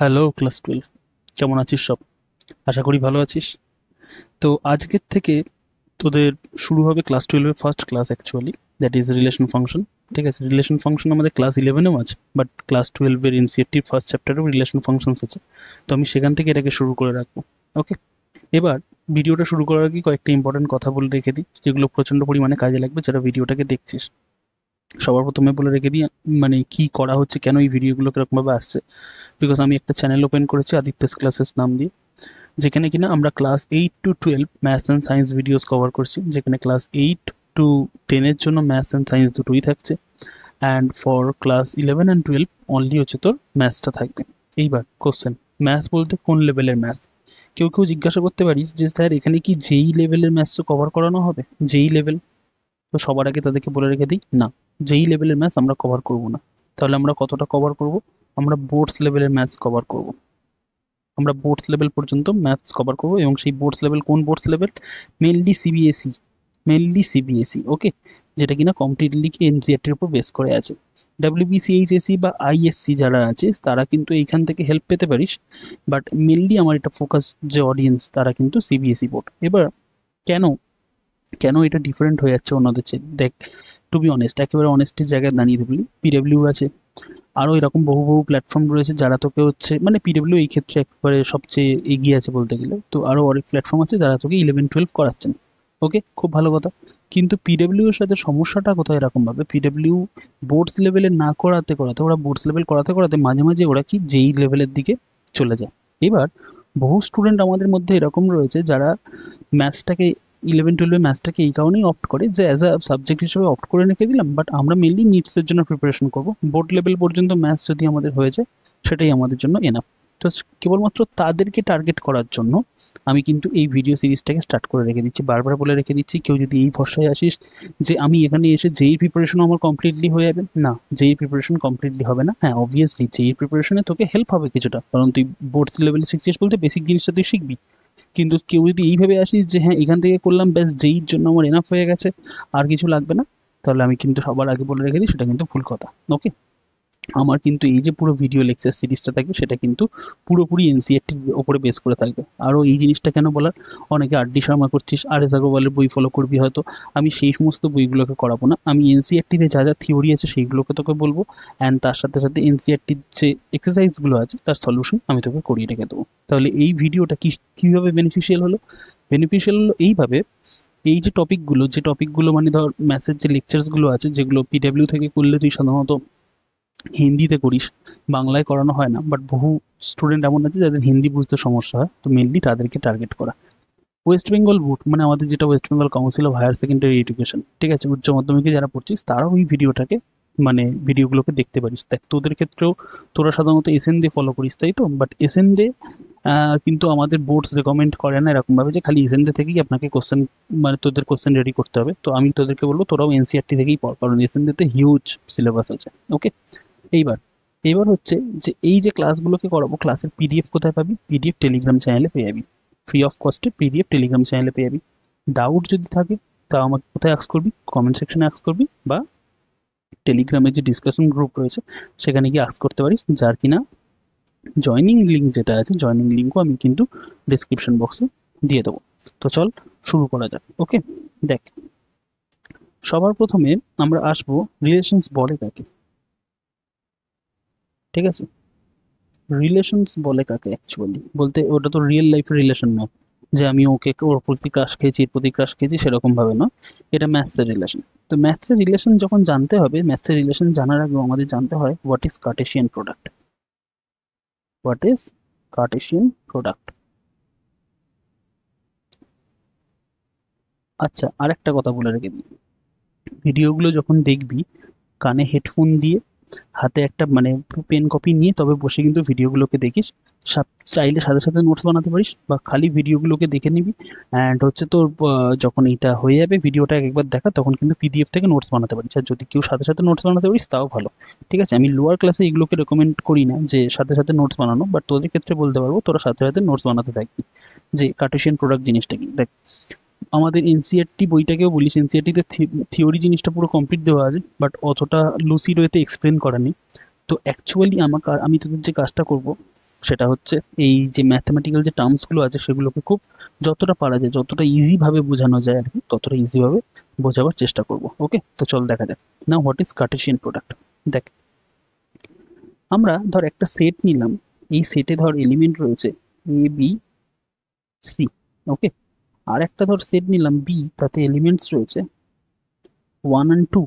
Hello class 12, কেমন আছিস সব? আশা করি ভালো আছিস। তো আজকের থেকে তোদের শুরু হবে ক্লাস 12 এর first class actually, that is relation function. ঠিক আছে, রিলেশন ফাংশন আমাদের ক্লাস 11-এও আছে, বাট ক্লাস 12 এর এনসিইআরটির ফার্স্ট চ্যাপ্টারেও রিলেশন ফাংশনস আছে। তো আমি সেখান থেকে এটাকে শুরু করে রাখবো। ওকে, এবার ভিডিওটা শুরু করার আগে কয়েকটা ইম্পর্টেন্ট কথা বলে রেখে দিই, যেগুলো প্রচন্ড পরিমাণে কাজে লাগবে যারা ভিডিওটাকে দেখছিস। সবার প্রথমে বলে রেখে দিই মানে কি করা হচ্ছে, কেন এই ভিডিওগুলো কিরকম ভাবে আসছে। বিকজ আমি একটা চ্যানেল ওপেন করেছি আদিত্যস ক্লাসেস নাম দিয়ে, যেখানে কিনা আমরা class 8 to 12 maths and science videos cover করছি, যেখানে ক্লাস 8 to 10 জন্য ম্যাথস অ্যান্ড সায়েন্স দুটোই থাকছে, and for class 11 and 12 only হচ্ছে তোর ম্যাথসটা থাকবে। এইবার কোশ্চেন, ম্যাথস বলতে কোন লেভেলের ম্যাথস? কেউ কেউ জিজ্ঞাসা করতে পারিস যে স্যার এখানে কি যেই লেভেলের ম্যাথস কভার করানো হবে? যেই লেভেল? তো সবার আগে তাদেরকে বলে রেখে দিই, না, যেই লেভেলের ম্যাথস আমরা কভার করব না। তাহলে আমরা কতটা কভার করব? আমরা বোর্ডস লেভেলের ম্যাথস কভার করব। আমরা বোর্ডস লেভেল পর্যন্ত ম্যাথস কভার করবো, এবং সেই বোর্ডস লেভেল কোন boards level? Mainly CBSE, mainly CBSE. Okay, যেটা কিনা কমপ্লিটলি এনসিইআরটির উপর বেস করে আছে। ডাব্লিউবিসিএইচএসি বা আইএসসি যারা আছে তারা কিন্তু এইখান থেকে হেল্প পেতে পারিস, বাট মেনলি আমার এটা ফোকাস যে অডিয়েন্স তারা কিন্তু সিবিএসই বোর্ড। এবার কেন কেন এটা ডিফারেন্ট হয়ে যাচ্ছে অন্যদের চেয়ে? দেখ, টু বি অনেস্ট, একেবারে অনেস্টির জায়গায় দাঁড়িয়ে বলি, পিডব্লিউ আছে, আরো এরকম বহু বহু প্ল্যাটফর্ম রয়েছে যারা তোকে হচ্ছে, মানে পিডব্লিউ এই ক্ষেত্রে একবারে সবচেয়ে এগিয়ে আছে বলতে গেলে, তো আরো অনেক প্ল্যাটফর্ম আছে যারা তোকে 11-12 করাচ্ছেন। ওকে, খুব ভালো কথা। কিন্তু পিডব্লিউ এর সাথে সমস্যাটা কোথায়? এরকম ভাবে পিডব্লিউ বোর্ডস লেভেলে না করাতে করাতে, ওরা বোর্ডস লেভেল করাতে করাতে মাঝে মাঝে ওরা কি যেই লেভেলের দিকে চলে যায়। এবার বহু স্টুডেন্ট আমাদের মধ্যে এরকম রয়েছে যারা ম্যাথসটাকে, 11-12 ম্যাথসটাকে এই কারণেই অপ্ট করে যে অ্যাজ আ সাবজেক্ট হিসেবে অপ্ট করে রেখে দিলাম, বাট আমরা মেনলি নিটসের জন্য প্রিপারেশন করব, বোর্ড লেভেল পর্যন্ত ম্যাথস যদি আমাদের হয়ে যায় সেটাই আমাদের জন্য এনাফ। তো কেবলমাত্র তাদেরকে টার্গেট করার জন্য আমি কিন্তু এই ভিডিও সিরিজটাকে স্টার্ট করে রেখে দিচ্ছি, বারবার বলে রেখে দিচ্ছি। কেউ যদি এই ভরসায় আসিস যে আমি এখানে এসে যেই প্রিপারেশন আমার কমপ্লিটলি হয়ে যাবে, না, যেই প্রিপারেশন কমপ্লিটলি হবে না। হ্যাঁ, অবভিয়াসলি যেই প্রিপারেশনে তোকে হেল্প হবে কিছুটা, কারণ তুই বোর্ডস লেভেলে শিখছিস বলতে বেসিক জিনিসটা তুই শিখবি। কিন্তু কেউ যদি এইভাবে আসিস যে হ্যাঁ এখান থেকে করলাম ব্যাস, যেই জন্য আমার এনাফ হয়ে গেছে, আর কিছু লাগবে না, তাহলে আমি কিন্তু সবার আগে বলে রেখে দিই সেটা কিন্তু ভুল কথা। ওকে, আমার কিন্তু এই যে পুরো ভিডিও লেকচার সিরিজটা থাকবে সেটা কিন্তু পুরোপুরি এনসিইআরটির ওপরে বেস করে থাকবে। আরও এই জিনিসটা কেন বলার, অনেকে আর ডি শর্মা করছিস, আর এস আগরওয়ালের বই ফলো করবি হয়তো, আমি সেই সমস্ত বইগুলোকে করাবো না। আমি এনসিইআরটিতে যা যা থিওরি আছে সেইগুলোকে তোকে বলবো, অ্যান্ড তার সাথে সাথে এনসিইআরটির যে এক্সারসাইজগুলো আছে তার সলিউশন আমি তোকে করিয়ে রেখে দেবো। তাহলে এই ভিডিওটা কীভাবে বেনিফিশিয়াল হলো? বেনিফিশিয়াল হলো এইভাবে, এই যে টপিকগুলো, মানে ধর ম্যাথের যে লেকচার্সগুলো আছে যেগুলো পিডব্লিউ থেকে করলে তুই সাধারণত হিন্দিতে করিস, বাংলায় করানো হয় না, বাট বহু স্টুডেন্ট এমন আছে যাদের হিন্দি বুঝতে সমস্যা হয়, তো মেনলি তাদেরকে টার্গেট করা। ওয়েস্ট বেঙ্গল বোর্ড মানে আমাদের যেটা West Bengal council of higher secondary education, ঠিক আছে, উচ্চ মাধ্যমিকে যারা পড়ছিস তারাও ওই ভিডিওটাকে, মানে ভিডিওগুলোকে দেখতে পারিস। দেখ, তোদের ক্ষেত্রেও তোরা সাধারণত এসএন দিয়ে ফলো করিস তাই তো, বাট এসএন দে কিন্তু আমাদের বোর্ডস রেকমেন্ড করে না এরকম ভাবে যে খালি এসএন দে থেকেই আপনাকে কোশ্চেন, মানে তোদের কোশ্চেন রেডি করতে হবে। তো আমি তোদেরকে বলবো তোরাও এনসিইআরটি থেকেই পড়, কারণ এসএন দে তে হিউজ সিলেবাস আছে। ওকে, এইবার এইবার হচ্ছে যে এই যে ক্লাসগুলোকে করাবো, ক্লাসের পিডিএফ কোথায় পাবি? পিডিএফ টেলিগ্রাম চ্যানেলে পেয়ে যাবি, ফ্রি অফ কস্টে পিডিএফ টেলিগ্রাম চ্যানেলে পেয়ে যাবি। ডাউট যদি থাকে তা আমাকে কোথায় আস্ক করবি? কমেন্ট সেকশনে আস্ক করবি, বা টেলিগ্রামের যে ডিসকাশন গ্রুপ রয়েছে সেখানে গিয়ে আস্ক করতে পারিস, যার কিনা জয়নিং লিঙ্ক যেটা আছে, জয়নিং লিঙ্কও আমি কিন্তু ডিসক্রিপশন বক্সে দিয়ে দেবো। তো চল শুরু করা যাক। ওকে, দেখ, সবার প্রথমে আমরা আসবো রিলেশনস বলে কাকে। ঠিক আছে, রিলেশনস বলে কাকে অ্যাকচুয়ালি বলতে, ওটা তো রিয়েল লাইফের রিলেশন নয় যে আমি ওকে ওর প্রতি ক্রাশ খেয়েছি এর প্রতি ক্রাশ খেয়েছি সেরকম ভাবে নয়, এটা ম্যাথসের রিলেশন। তো ম্যাথসের রিলেশন যখন জানতে হবে, ম্যাথসের রিলেশন জানার আগে আমাদের জানতে হয় what is Cartesian product. What is Cartesian product? আচ্ছা, আরেকটা কথা বলে রেখে দিই, ভিডিওগুলো যখন দেখবি কানে হেডফোন দিয়ে, হাতে একটা মানে পেন কপি নিয়ে তবে বসে কিন্তু ভিডিওগুলোকে দেখিস। চাইলে সাথে সাথে নোটস বানাতে পারিস, বা খালি ভিডিওগুলোকে দেখে নিবি, অ্যান্ড হচ্ছে তোর যখন এইটা হয়ে যাবে ভিডিওটা একবার দেখা, তখন কিন্তু পিডিএফ থেকে নোটস বানাতে পারিস। আর যদি কেউ সাথে সাথে নোটস বানাতে পারিস তাও ভালো। ঠিক আছে, আমি লোয়ার ক্লাসে এগুলোকে রেকমেন্ড করি না যে সাথে সাথে নোটস বানানো, বাট তোদের ক্ষেত্রে বলতে পারবো তোরা সাথে সাথে নোটস বানাতে থাকবি। যে কার্টেশিয়ান প্রোডাক্ট জিনিসটা কি, দেখ, আমাদের এনসিইআরটি বইটাকেও বলিস, এনসিইআরটিতে থিওরি জিনিসটা পুরো কমপ্লিট দেওয়া আছে, বাট অতটা লুসিড ওয়েতে এক্সপ্লেন করা নেই। তো অ্যাকচুয়ালি আমি তোদের যে কাজটা করব, সেটা হচ্ছে এই যে ম্যাথমেটিক্যাল যে টার্মসগুলো আছে সেগুলোকে খুব যতটা পারা যায়, যতটা ইজিভাবে বোঝানো যায় আর কি, ততটা ইজিভাবে বোঝাবার চেষ্টা করব। ওকে, তো চল দেখা যাক। Now what is Cartesian product. দেখ, আমরা ধর একটা সেট নিলাম, এই সেটে ধর এলিমেন্ট রয়েছে এ বি সি। ওকে, আর একটা ধর সেট নিলাম বি, তাতে এলিমেন্টস রয়েছে 1 and 2।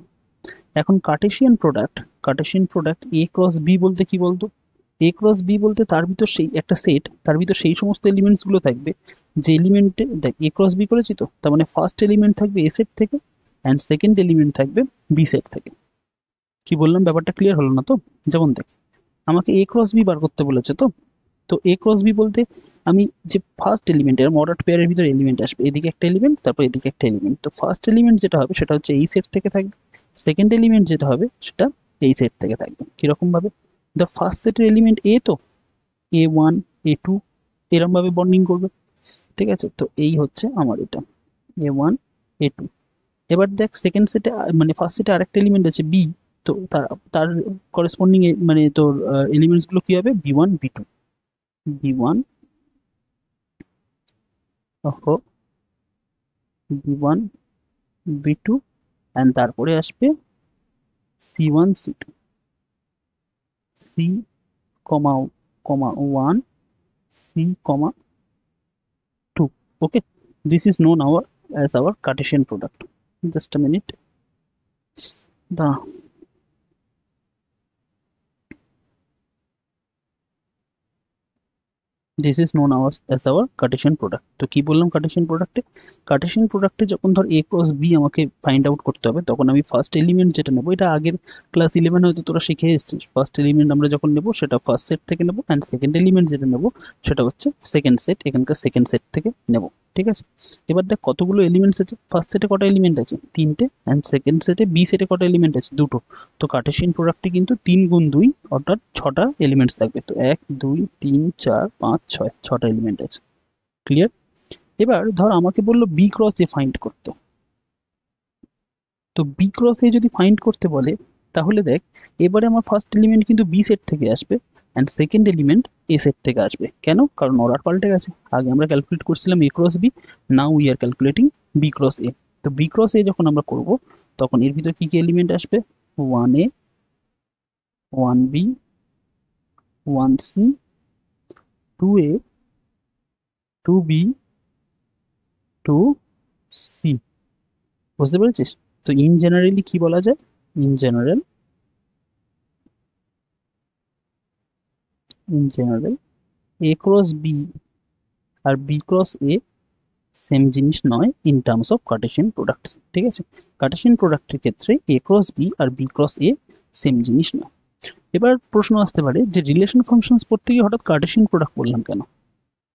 এখন Cartesian product A cross B বলতে কি বলতো? এ ক্রস বি বলতে তার ভিতর সেই একটা সেট, তার ভিতর সেই সমস্ত এলিমেন্টস গুলো থাকবে যে এলিমেন্টে, দেখ এ ক্রস বি করেছি তো, তার মানে ফার্স্ট এলিমেন্ট থাকবে এ সেট থেকে অ্যান্ড সেকেন্ড এলিমেন্ট থাকবে বি সেট থেকে। কি বললাম, ব্যাপারটা ক্লিয়ার হলো না তো? যেমন দেখ, আমাকে এ ক্রস বি বার করতে বলেছে তো, তো এ ক্রস বি বলতে আমি যে ফার্স্ট এলিমেন্ট, এর অর্ডার পেয়ারের ভিতরে এলিমেন্ট আসবে, এদিকে একটা এলিমেন্ট, তারপর এদিকে একটা এলিমেন্ট। তো ফার্স্ট এলিমেন্ট যেটা হবে সেটা হচ্ছে এই সেট থেকে থাকবে, সেকেন্ড এলিমেন্ট যেটা হবে সেটা এই সেট থেকে থাকবে। কিরকম ভাবে? দ্য ফার্স্ট সেটের এলিমেন্ট এ, তো A1 A2 এরম ভাবে বন্ডিং করবে। ঠিক আছে, তো এই হচ্ছে আমার এটা A1 A2। এবার দেখ সেকেন্ড সেটে, মানে ফার্স্ট সেটে আরেকটা এলিমেন্ট আছে বি, তো তার তার করেসপন্ডিং মানে তোর এলিমেন্টস গুলো কি হবে, B1 B2, B1 ওহো B1 B2, অ্যান্ড তারপরে আসবে C1 C2, C comma comma 1, C comma 2। Okay, this is known our as our Cartesian product. Just a minute. The this is known as our Cartesian product. তো কি বললাম Cartesian প্রোডাক্টে যখন ধর এ cross B আমাকে find out করতে হবে, তখন আমি ফার্স্ট এলিমেন্ট যেটা নেবো, এটা আগের ক্লাস 11 হয়তো তোরা শিখে এসেছিস। ফার্স্ট এলিমেন্ট আমরা যখন নেবো সেটা ফার্স্ট সেট থেকে নেবো, অ্যান্ড সেকেন্ড এলিমেন্ট যেটা নেবো সেটা হচ্ছে সেকেন্ড সেট, এখানকার সেকেন্ড সেট থেকে নেবো। ঠিক আছে, এবার দেখ কতগুলো এলিমেন্টস আছে। ফার্স্ট সেটে কটা এলিমেন্ট আছে, 3টে, অ্যান্ড সেকেন্ড সেটে বি সেটে কটা এলিমেন্ট আছে, 2টো। তো কার্টেসিয়ান প্রোডাক্টে কিন্তু 3 গুণ 2 অর্থাৎ 6টা এলিমেন্টস থাকবে। তো 1 2 3 4 5 6, 6টা এলিমেন্ট আছে। ক্লিয়ার? এবার ধর আমাকে বললো বি ক্রস এ ফাইন্ড করতে। তো বি ক্রস এ যদি ফাইন্ড করতে বলে, তাহলে দেখ এবারে আমার ফার্স্ট এলিমেন্ট কিন্তু বি সেট থেকে আসবে and second element A set থেকে আসবে। কেন? কারণ অর্ডার পাল্টে গেছে। আগে আমরা ক্যালকুলেট করছিলাম A cross B, now we are calculating B cross A. তো বি ক্রস এ যখন আমরা করব, তখন এর ভিতর কি কি এলিমেন্ট আসবে, 1A 1B 1C 2A 2B 2C। বুঝতে পেরেছিস? তো ইন জেনারেলি কি বলা যায়, in general A cross B আর বি ক্রস এ সেম জিনিস নয় in terms of Cartesian product. ঠিক আছে, কার্টেসিয়ান প্রোডাক্টের ক্ষেত্রে এ ক্রস বি আর বি ক্রস এ সেম জিনিস নয়। এবার প্রশ্ন আসতে পারে যে রিলেশন ফাংশনস পড়তে গিয়ে হঠাৎ কার্টেসিয়ান প্রোডাক্ট বললাম কেন?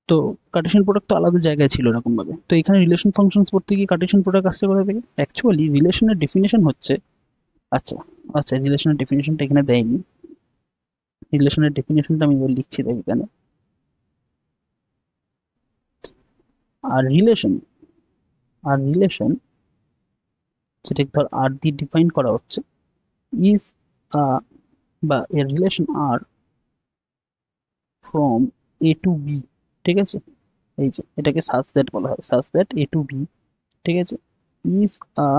তো কার্টেসিয়ান প্রোডাক্ট তো আলাদা জায়গায় ছিল এরকম ভাবে, তো এখানে রিলেশন ফাংশনস পড়তে গিয়ে কার্টেসিয়ান প্রোডাক্ট আসছে কোথা থেকে? অ্যাকচুয়ালি রিলেশনের ডেফিনেশন হচ্ছে, আচ্ছা আচ্ছা, রিলেশনের ডেফিনেশনটা এখানে দেয়নি। রিলেশনের ডেফিনেশনটা আমি এবার লিখছি দেখ এখানে। আর রিলেশন যেটা ধর আর দিয়ে ডিফাইন করা হচ্ছে, ইজ বা এর relation R from A to B. ঠিক আছে, এই যে এটাকে সাচ দ্যাট বলা হয়, such that A to B. ঠিক আছে, is a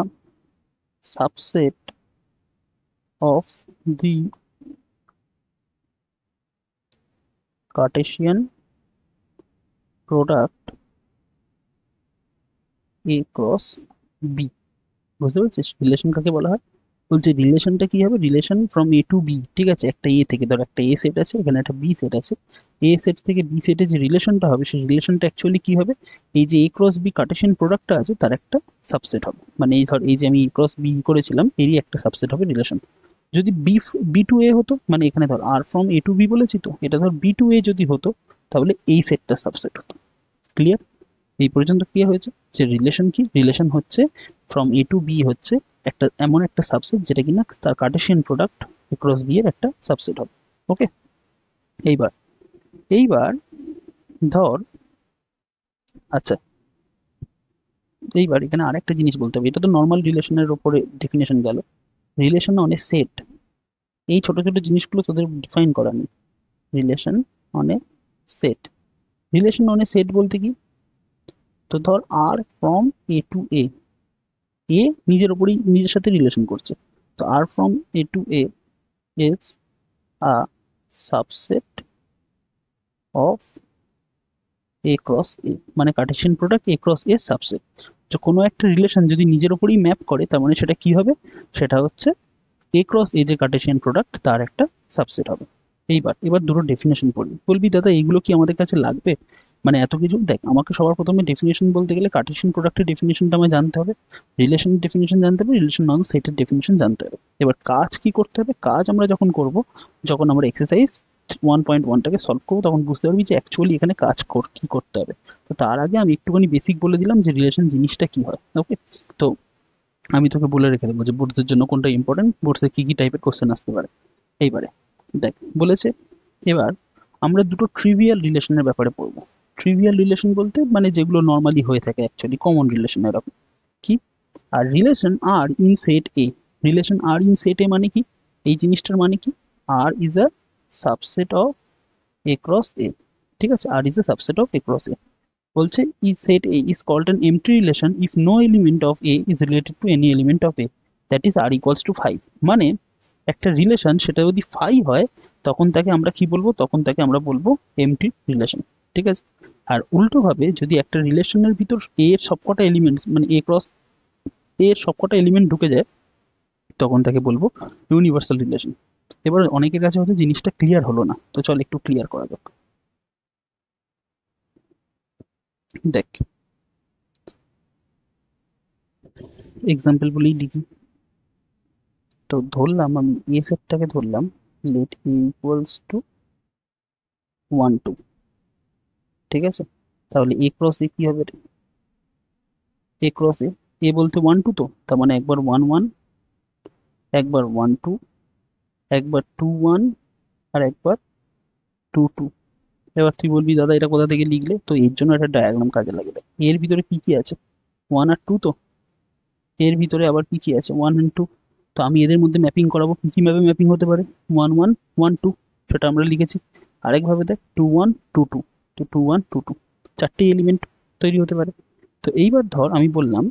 subset of the Cartesian product A cross B. বুঝতে পারছিস রিলেশন কাকে বলা হয়? বলছে রিলেশনটা কি হবে, relation from A to B. ঠিক আছে, একটা এ থেকে, ধর একটা এ সেট আছে, এখানে একটা বি সেট আছে, এ সেট থেকে বি সেটে যে রিলেশনটা হবে, সেই রিলেশনটা অ্যাকচুয়ালি কি হবে, এই যে এ ক্রস বি কার্টেসিয়ান প্রোডাক্টটা আছে তার একটা সাবসেট হবে। মানে এই ধর এই যে আমি এ ক্রস বি করেছিলাম, এরই একটা সাবসেট হবে রিলেশন। যদি বি বি টু এ হতো, মানে এখানে ধর R from A to B বলেছি, তো এটা ধর বি টু এ যদি হতো, তাহলে এই সেটটা সাবসেট হতো। ক্লিয়ার? এই পর্যন্ত ক্লিয়ার হয়েছে যে রিলেশন কি? রিলেশন হচ্ছে ফ্রম এ টু বি হচ্ছে একটা এমন একটা সাবসেট যেটা কিনা তার কার্টেসিয়ান প্রোডাক্ট ক্রস বি এর একটা সাবসেট হবে। ওকে, এইবার এইবার ধর, আচ্ছা এইবার এখানে আরেকটা জিনিস বলতে হবে। এটা তো নর্মাল রিলেশনের উপরে ডেফিনেশন গেল। রিলেশন অন এ সেট, এই ছোট ছোট জিনিসগুলো তোদের ডিফাইন করা নেই। Relation on a set. Relation on a set বলতে কি, তো ধর আর ফ্রম এ টু এ, এ নিজের ওপরেই নিজের সাথে রিলেশন করছে, তো R from A two A is a subset of A cross A, মানে Cartesian product A cross A subset. তো কোনো একটা রিলেশন যদি নিজের ওপরেই ম্যাপ করে, তার মানে সেটা কি হবে, সেটা হচ্ছে এ ক্রস এ যে কার্টেসিয়ান প্রোডাক্ট তার একটা সাবসেট হবে। এবার দুটো ডেফিনেশন পড়বি, বলবি দাদা এইগুলো কি আমাদের কাছে লাগবে, মানে এত কিছু। দেখ, আমাকে সবার প্রথমে ডেফিনেশন বলতে গেলে কার্টেসিয়ান প্রোডাক্টের ডেফিনেশনটা আমায় জানতে হবে, রিলেশনের ডেফিনেশন জানতে হবে, রিলেশন নন সেটের ডেফিনেশন জানতে হবে। এবার কাজ কি করতে হবে, কাজ আমরা যখন করব, যখন আমরা এক্সারসাইজ 1.1টাকে সলভ করবো, তখন বুঝতে পারবি যে অ্যাকচুয়ালি এখানে কাজ কি করতে হবে। তো তার আগে আমি একটুখানি বেসিক বলে দিলাম যে রিলেশন জিনিসটা কি হয়। ওকে, তো আমি তোকে বলে রেখে দেবো যে বোর্ডসের জন্য কোনটা ইম্পর্টেন্ট, বোর্ডসে কি কি টাইপের কোশ্চেন আসতে পারে। এইবারে দেখ, বলেছে এবার আমরা দুটো ট্রিভিয়াল রিলেশনের ব্যাপারে পড়বো। ট্রিভিয়াল রিলেশন বলতে মানে যেগুলো নর্মালি হয়ে থাকে, অ্যাকচুয়ালি কমন রিলেশন এরকম কি। R relation R in set A, relation R in set A মানে কি, এই জিনিসটার মানে কি, R is a subset of A cross A. ঠিক আছে, R is a subset of A cross A. বলছে is set A is called an empty relation if no element of A is related to any element of A, that is R equals to 5। মানে একটা relation সেটা যদি phi হয়, তখন তাকে আমরা কি বলবো, তখন তাকে আমরা বলবো এমটি রিলেশন। ঠিক আছে, আর উল্টো ভাবে যদি একটা রিলেশনের ভিতর এ এর সবকটা এলিমেন্টস মানে এ ক্রস এ এর সবকটা এলিমেন্ট ঢুকে যায়, তখন তাকে বলবো ইউনিভার্সাল রিলেশন। এবার অনেকের কাছে হয়তো জিনিসটা ক্লিয়ার হলো না, তো চল একটু ক্লিয়ার করা যাক। দেখ, এক্সাম্পল বলেই লিখি। তো ধরলাম আমি এ সেটটাকে ধরলাম, লেট এ ইকুয়ালস টু 1 2। ঠিক আছে, তাহলে এ ক্রস এ কি হবে, এ ক্রস এ, এ বলতে 1 2, তো তার মানে একবার 1 1, একবার 1 2, একবার 2 1, আর একবার 2 2। এবার তুই বলবি দাদা এটা কোথা থেকে লিখলে, তো এর জন্য একটা ডায়াগ্রাম কাজে লাগে। দেখ, এর ভিতরে কি কি আছে, 1 আর 2, তো এর ভিতরে আবার কি কি আছে, 1 and 2। তো আমি এদের মধ্যে ম্যাপিং করাবো, কি কি ভাবে ম্যাপিং হতে পারে, 1 1 1 2, সেটা আমরা লিখেছি। আরেকভাবে দেখ, 2 1 2 2, তো 2 1 2 2, চারটে এলিমেন্ট তৈরি হতে পারে। তো এইবার ধর আমি বললাম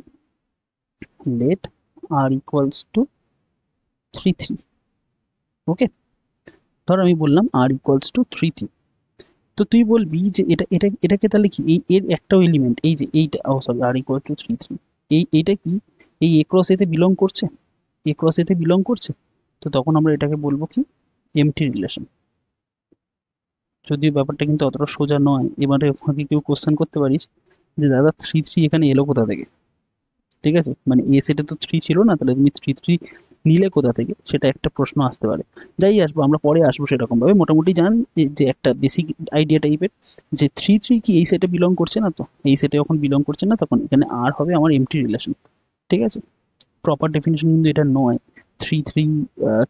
লেট আর ইকুয়ালস টু 3 3। ওকে, ধর আমি বললাম আর ইকুয়ালস টু 3 3। তো তুই বলবি যে এটাকে তাহলে কি, এই এর একটাও এলিমেন্ট, এই যে এইটা, ও সরি, আর ইকুয়াল টু 3 3, এইটা কি, এই এ ক্রস এতে বিলং করছে, এ ক্রস এতে বিলং করছে। তো তখন আমরা এটাকে বলবো কি, এমটি রিলেশন। যদিও ব্যাপারটা কিন্তু অতটা সোজা নয়। এবারে ওখানে কেউ কোশ্চেন করতে পারিস যে দাদা 3 3 এখানে এলো কোথা থেকে। ঠিক আছে, মানে এ সেটে তো 3 ছিল না, তাহলে তুমি 3 3 নিলে কোথা থেকে, সেটা একটা প্রশ্ন আসতে পারে। যাই আসবো, আমরা পরে আসবো সেরকম ভাবে। মোটামুটি জান যে একটা বেসিক আইডিয়া টাইপের, যে 3 3 কি এই সেটে বিলং করছে না, তো এই সেটে যখন বিলং করছে না, তখন এখানে আর হবে আমার এমটি রিলেশন। ঠিক আছে, প্রপার ডেফিনেশন কিন্তু এটা নয়, 3 3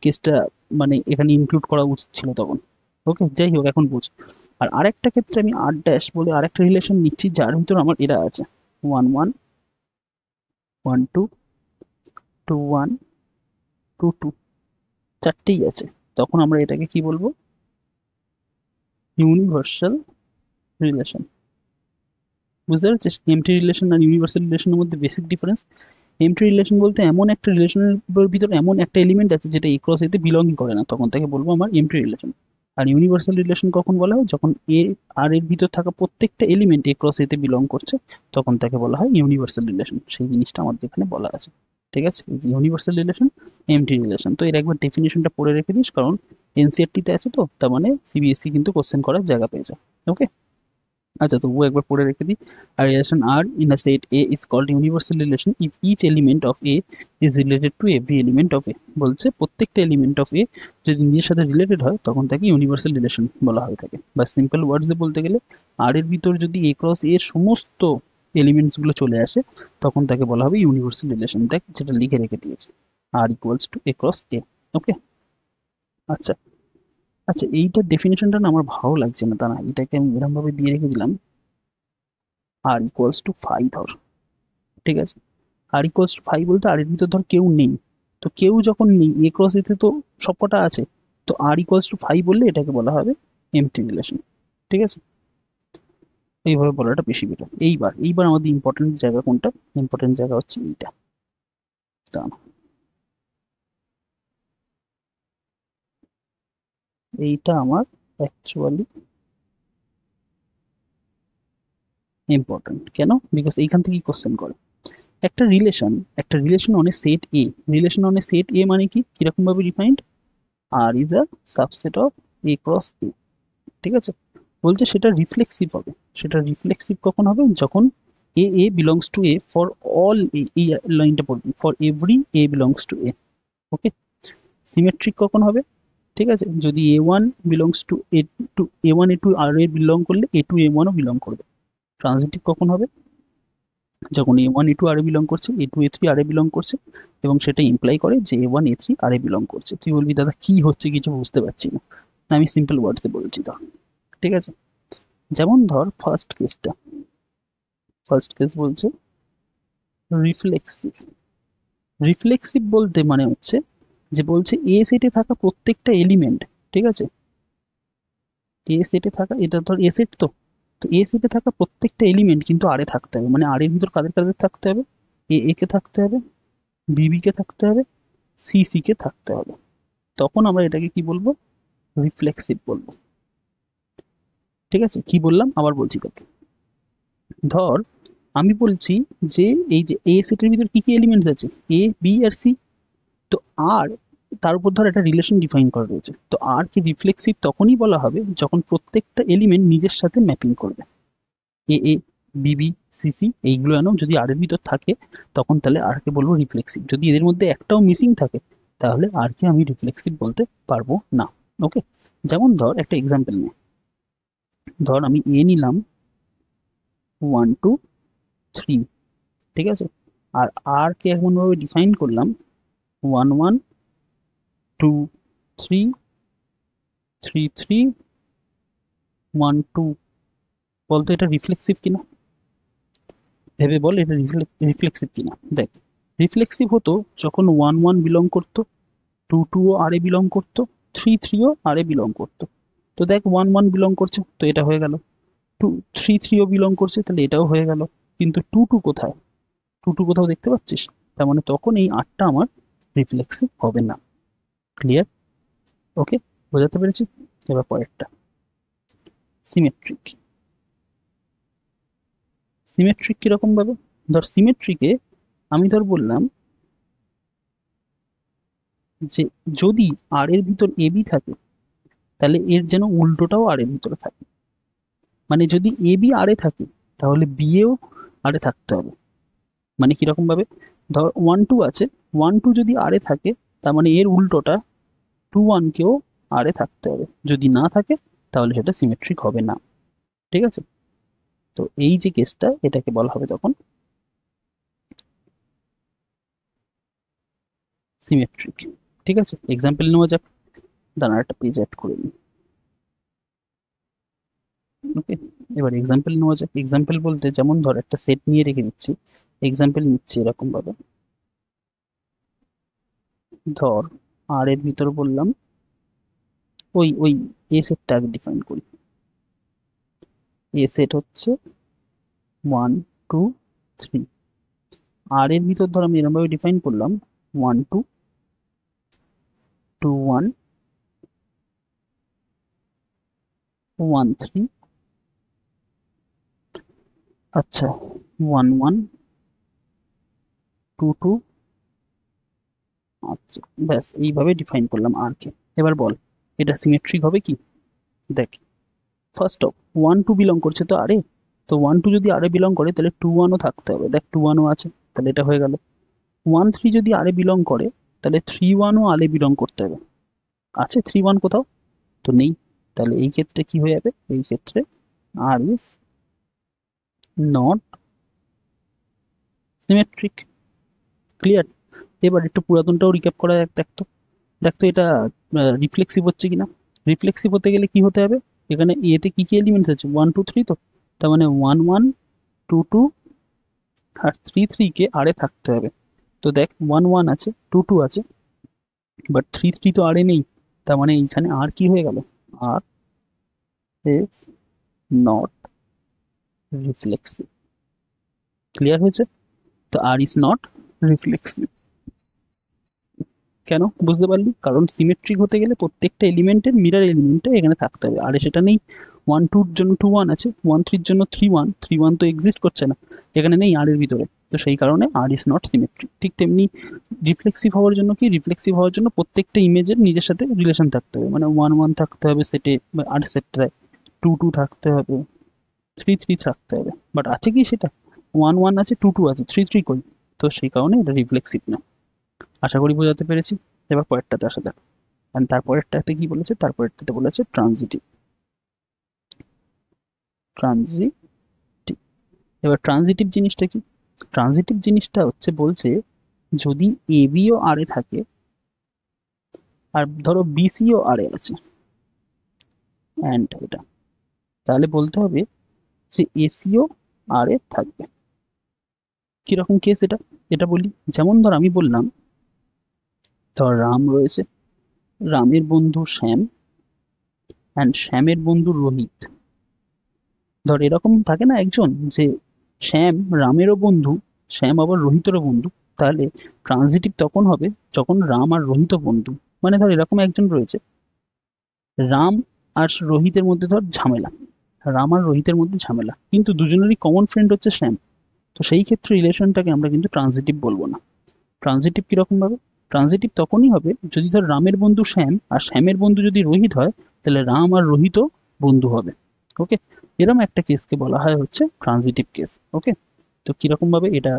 কেসটা মানে এখানে ইনক্লুড করা উচিত ছিল তখন। ওকে, যাই হোক, এখন বুঝ। আর আরেকটা ক্ষেত্রে আমি আর ড্যাশ বলে আরেকটা রিলেশন নিচ্ছি, যার ভিতর আমার এরা আছে 1 1 1 2 2 1 2 2, চারটেই আছে। তখন আমরা এটাকে কি বলবো, ইউনিভার্সাল রিলেশন। বুঝতে পারছিস এমটি রিলেশন আর ইউনিভার্সাল রিলেশনের মধ্যে বেসিক ডিফারেন্স। এমটি রিলেশন বলতে এমন একটা রিলেশনের ভিতরে এমন একটা এলিমেন্ট আছে যেটা এ ক্রস এতে বিলংই করে না, তখন তাকে বলবো আমার এমটি রিলেশন। আর ইউনিভার্সাল রিলেশন কখন বলা হয়, যখন এ আর এর ভিতর থাকা প্রত্যেকটা এলিমেন্ট এ ক্রস এতে বিলং করছে, তখন তাকে বলা হয় ইউনিভার্সাল রিলেশন। সেই জিনিসটা আমাদের এখানে বলা আছে। ঠিক আছে, ইউনিভার্সাল রিলেশন, এমটি রিলেশন। তো এর একবার ডেফিনেশনটা পড়ে রেখে দিস, কারণ এনসিআরটিতে আছে, তো তার মানে সিবিএসসি কিন্তু কোশ্চেন করার জায়গা পেয়ে যায়। ওকে, আচ্ছা, তো ও একবার পড়ে রেখে দিই। R relation R in a set A is called universal relation if each element of A is related to every element of A. বলছে প্রত্যেকটা এলিমেন্ট অফ এ যদি নিজের সাথে রিলেটেড হয়, তখন তাকে ইউনিভার্সাল রিলেশন বলা হয়ে থাকে। বা সিম্পল ওয়ার্ডসে বলতে গেলে, আর এর ভিতর যদি এ ক্রস এর সমস্ত এলিমেন্টস গুলো চলে আসে, তখন তাকে বলা হবে ইউনিভার্সাল রিলেশন। দেখ, যেটা লিখে রেখে দিয়েছে, আর ইকুয়ালস টু এ ক্রস এ। ওকে, আচ্ছা আচ্ছা, এইটার ডেফিনেশনটা না আমার ভালো লাগছে না, তা না, এটাকে আমি এরকম ভাবে দিয়ে রেখে দিলাম, আর ইকুয়ালস টু 5 ধর। ঠিক আছে, আর ইকুয়ালস টু 5 বলতে আর এর ভিতর ধর কেউ নেই। তো কেউ যখন নেই, এ ক্রস এতে তো সবকটা আছে, তো আর ইকুয়ালস টু 5 বললে এটাকে বলা হবে এমটি রিলেশন। ঠিক আছে, এইভাবে বলাটা বেশি বেটার। এইবার এইবার আমাদের ইম্পর্টেন্ট জায়গা কোনটা? ইম্পর্টেন্ট জায়গা হচ্ছে এইটা। দাঁড়াও, এইটা আমার অ্যাকচুয়ালি ইম্পর্টেন্ট। কেন? বিকজ এইখান থেকেই কোশ্চেন করে। একটা relation on a set A, relation on a set A মানে কি, কিরকম ভাবে defined? R is a subset of A cross A. ঠিক আছে, বলছে সেটা রিফ্লেক্সিভ হবে। সেটা রিফ্লেক্সিভ কখন হবে? যখন A belongs to A for all A, এই লাইনটা পড়বি, for every A belongs to A. Okay, symmetric কখন হবে? ঠিক আছে, যদি A one belongs to A two, A one A two R এ বিলং করলে এ টু এ ওয়ানও বিলং করবে। ট্রানজিটিভ কখন হবে? যখন A one A two R এ বিলং করছে, A two A three R এ বিলং করছে, এবং সেটা ইমপ্লাই করে যে A one A three R এ বিলং করছে। তুই বলবি দাদা কি হচ্ছে, কিছু বুঝতে পারছি না। আমি সিম্পল ওয়ার্ডসে বলছি ধর। ঠিক আছে, যেমন ধর ফার্স্ট কেস বলছে রিফ্লেক্সিভ। রিফ্লেক্সিভ বলতে মানে হচ্ছে যে বলছে এ সেটে থাকা প্রত্যেকটা এলিমেন্ট, ঠিক আছে, এ সেটে থাকা, এটা ধর এ সেট, তো তো এ সেটে থাকা প্রত্যেকটা এলিমেন্ট কিন্তু আর এ থাকতে হবে। মানে আর এর ভিতর কাদের কাদের থাকতে হবে? এ কে থাকতে হবে, বিবি কে থাকতে হবে, সি কে থাকতে হবে। তখন আমরা এটাকে কি বলবো? রিফ্লেক্সিভ বলবো। ঠিক আছে, কি বললাম আবার বলছি তোকে। ধর আমি বলছি যে এই যে এ সেটের ভিতর কি কি এলিমেন্টস আছে, এ বি আর সি। তো আর তার উপর ধর একটা রিলেশন ডিফাইন করা রয়েছে। তো আর কি রিফ্লেক্সিভ তখনই বলা হবে যখন প্রত্যেকটা এলিমেন্ট নিজের সাথে ম্যাপিং করবে। এ বিবি সিসি এইগুলো যেন যদি আর এর ভিতর থাকে, তখন তাহলে আর কে বলবো রিফ্লেক্সিভ। যদি এদের মধ্যে একটাও মিসিং থাকে, তাহলে আর কে আমি রিফ্লেক্সিভ বলতে পারবো না। ওকে, যেমন ধর একটা এক্সাম্পল নে। ধর আমি এ নিলাম 1 2 3, ঠিক আছে, আর আর কে এমন ভাবে ডিফাইন করলাম 1 1 2 3 3 1 2। বলতো এটা রিফ্লেক্সিভ কিনা? ভেবে বল এটা রিফ্লেক্সিভ কিনা। দেখ, রিফ্লেক্সিভ হতো যখন 1 1 বিলং করতো, 2 2 ও আর এ বিলং করতো, 3 3 ও আর এ বিলং করতো। তো দেখ 1 1 বিলং করছে, তো এটা হয়ে গেল। 3 3 ও বিলং করছে, তাহলে এটাও হয়ে গেল। কিন্তু 2 2 কোথায়? 2 2 কোথাও দেখতে পাচ্ছিস? তার মানে তখন এই আটটা আমার রিফ্লেক্সিভ হবে না। ক্লিয়ার? ওকে, বোঝাতে পেরেছি? এবার পরেরটা, সিমেট্রিক। সিমেট্রিক কিরকম ভাবে? ধর সিমেট্রিকে আমি ধর বললাম যে যদি আর এর ভিতর এ বি থাকে, তাহলে এর যেন উল্টোটাও আর এর ভিতরে থাকে। মানে যদি এ বি আর এ থাকে, তাহলে বি এও আর এ থাকতে হবে। মানে কিরকম ভাবে? ধর 1 2 আছে, 1 2 যদি আর এ থাকে, তার মানে এর উল্টোটা 2 1 কেও আর এ থাকতে হবে। যদি না থাকে, তাহলে সেটা সিমেট্রিক হবে না। ঠিক আছে, তো এই যে কেসটা, এটাকে বলা হবে তখন সিমেট্রিক। ঠিক আছে, এক্সাম্পল নেওয়া যাক। দাঁড়া একটা পেজ অ্যাড করে নিই। ওকে, এবার এক্সাম্পল নেওয়া যাক। এক্সাম্পল বলতে যেমন ধর একটা সেট নিয়ে রেখে দিচ্ছি, এক্সাম্পল নিচ্ছি এরকম ভাবে। ধর আর এর ভিতর বললাম, ওই এ সেটটা আগে ডিফাইন করি। এ সেট হচ্ছে 1 2 3। আর এর ভিতর ধর আমি এরকম ভাবে ডিফাইন করলাম 1 2 2 1 1 3। আচ্ছা, 1 1 2 2। আচ্ছা, ব্যাস এইভাবে ডিফাইন করলাম আর কে। এবার বল এটা সিমেট্রিক হবে কি? দেখ, ফার্স্ট অফ 1 2 বিলং করছে তো আরে, তো 1 2 যদি আরে বিলং করে, তাহলে 2 1ও থাকতে হবে। দেখ 2 1ও আছে, তাহলে এটা হয়ে গেল। 1 3 যদি আরে বিলং করে, তাহলে 3 1ও আরে বিলং করতে হবে। আছে 3 1 কোথাও? তো নেই। তাহলে এই ক্ষেত্রে কি হয়ে যাবে? এই ক্ষেত্রে আর ইজ নট সিমেট্রিক। ক্লিয়ার? এবার একটু পুরাতনটাও রিক্যাপ করা যাক। দেখ তো এটা রিফ্লেক্সিভ হচ্ছে কিনা। রিফ্লেক্সিভ হতে গেলে কি হতে হবে? এখানে এতে কি কি এলিমেন্টস আছে? 1 2 3, তো তার মানে 1 1 2 2 আর 3 3 কে আরে থাকতে হবে। তো দেখ 1 1 আছে, 2 2 আছে, বাট 3 3 তো আরে নেই। তার মানে এইখানে আর কি হয়ে গেল? আর এস নট রিফ্লেক্সিভ। ক্লিয়ার হয়েছে? তো আর ইজ নট রিফ্লেক্সিভ। কেন বুঝতে পারলি? কারণ সিমেট্রিক হতে গেলে প্রত্যেকটা এলিমেন্টের মিরর এলিমেন্টটা এখানে থাকতে হবে, আর সেটা নেই। 1 2 এর জন্য 2 1 আছে, 1 3 এর জন্য 3 1, 3 1 তো এক্সিস্ট করছে না, এখানে নেই আর এর ভিতরে। তো সেই কারণে আর ইজ নট সিমেট্রিক। ঠিক তেমনি রিফ্লেক্সিভ হওয়ার জন্য কি, রিফ্লেক্সিভ হওয়ার জন্য প্রত্যেকটা ইমেজের নিজের সাথে রিলেশন থাকতে হবে, মানে 1 1 থাকতে হবে সেটে বা আর সেটটায়, 2 2 থাকতে হবে, 3 3 থাকতে হবে। বাট আছে কি সেটা? 1 1 আছে, 2 2 আছে, 3 3 কই? তো সেই কারণে এটা রিফ্লেক্সিভ না। আশা করি বোঝাতে পেরেছি। এবার পরেরটাতে আসা যাক। এন্ড তারপরেরটাতে কি বলেছে? তারপরেরটাতে বলেছে ট্রানজিটিভ। ট্রানজিটিভ। এবার ট্রানজিটিভ জিনিসটা কি? ট্রানজিটিভ জিনিসটা হচ্ছে বলছে যদি এ বি ও আর এ থাকে, আর ধরো বি সি ও আর এ আছে, এন্ড এটা, তাহলে বলতে হবে যে এসিও আর এ থাকবে। কিরকম কেস এটা? এটা বলি, যেমন ধর আমি বললাম ধর রাম রয়েছে, রামের বন্ধু শ্যাম, অ্যান্ড শ্যামের বন্ধু রোহিত। ধর এরকম থাকে না একজন, যে শ্যাম রামেরও বন্ধু, শ্যাম আবার রোহিতেরও বন্ধু। তাহলে ট্রানজিটিভ তখন হবে যখন রাম আর রোহিত বন্ধু। মানে ধর এরকম একজন রয়েছে, রাম আর রোহিতের মধ্যে ধর ঝামেলা, রাম আর রোহিতের মধ্যে ঝামেলা, কিন্তু দুজনেরই কমন ফ্রেন্ড হচ্ছে শ্যাম। তো সেই ক্ষেত্রে রিলেশনটাকে আমরা কিন্তু ট্রানজিটিভ বলবো না। ট্রানজিটিভ কিরকম ভাবে? ট্রানজিটিভ তখনই হবে যদি ধর রামের বন্ধু শ্যাম আর শ্যামের বন্ধু যদি রোহিত হয়, তাহলে রাম আর রোহিতও বন্ধু হবে। ওকে, এরকম একটা কেসকে বলা হয় হচ্ছে ট্রানজিটিভ কেস। ওকে, তো কিরকম ভাবে এটা,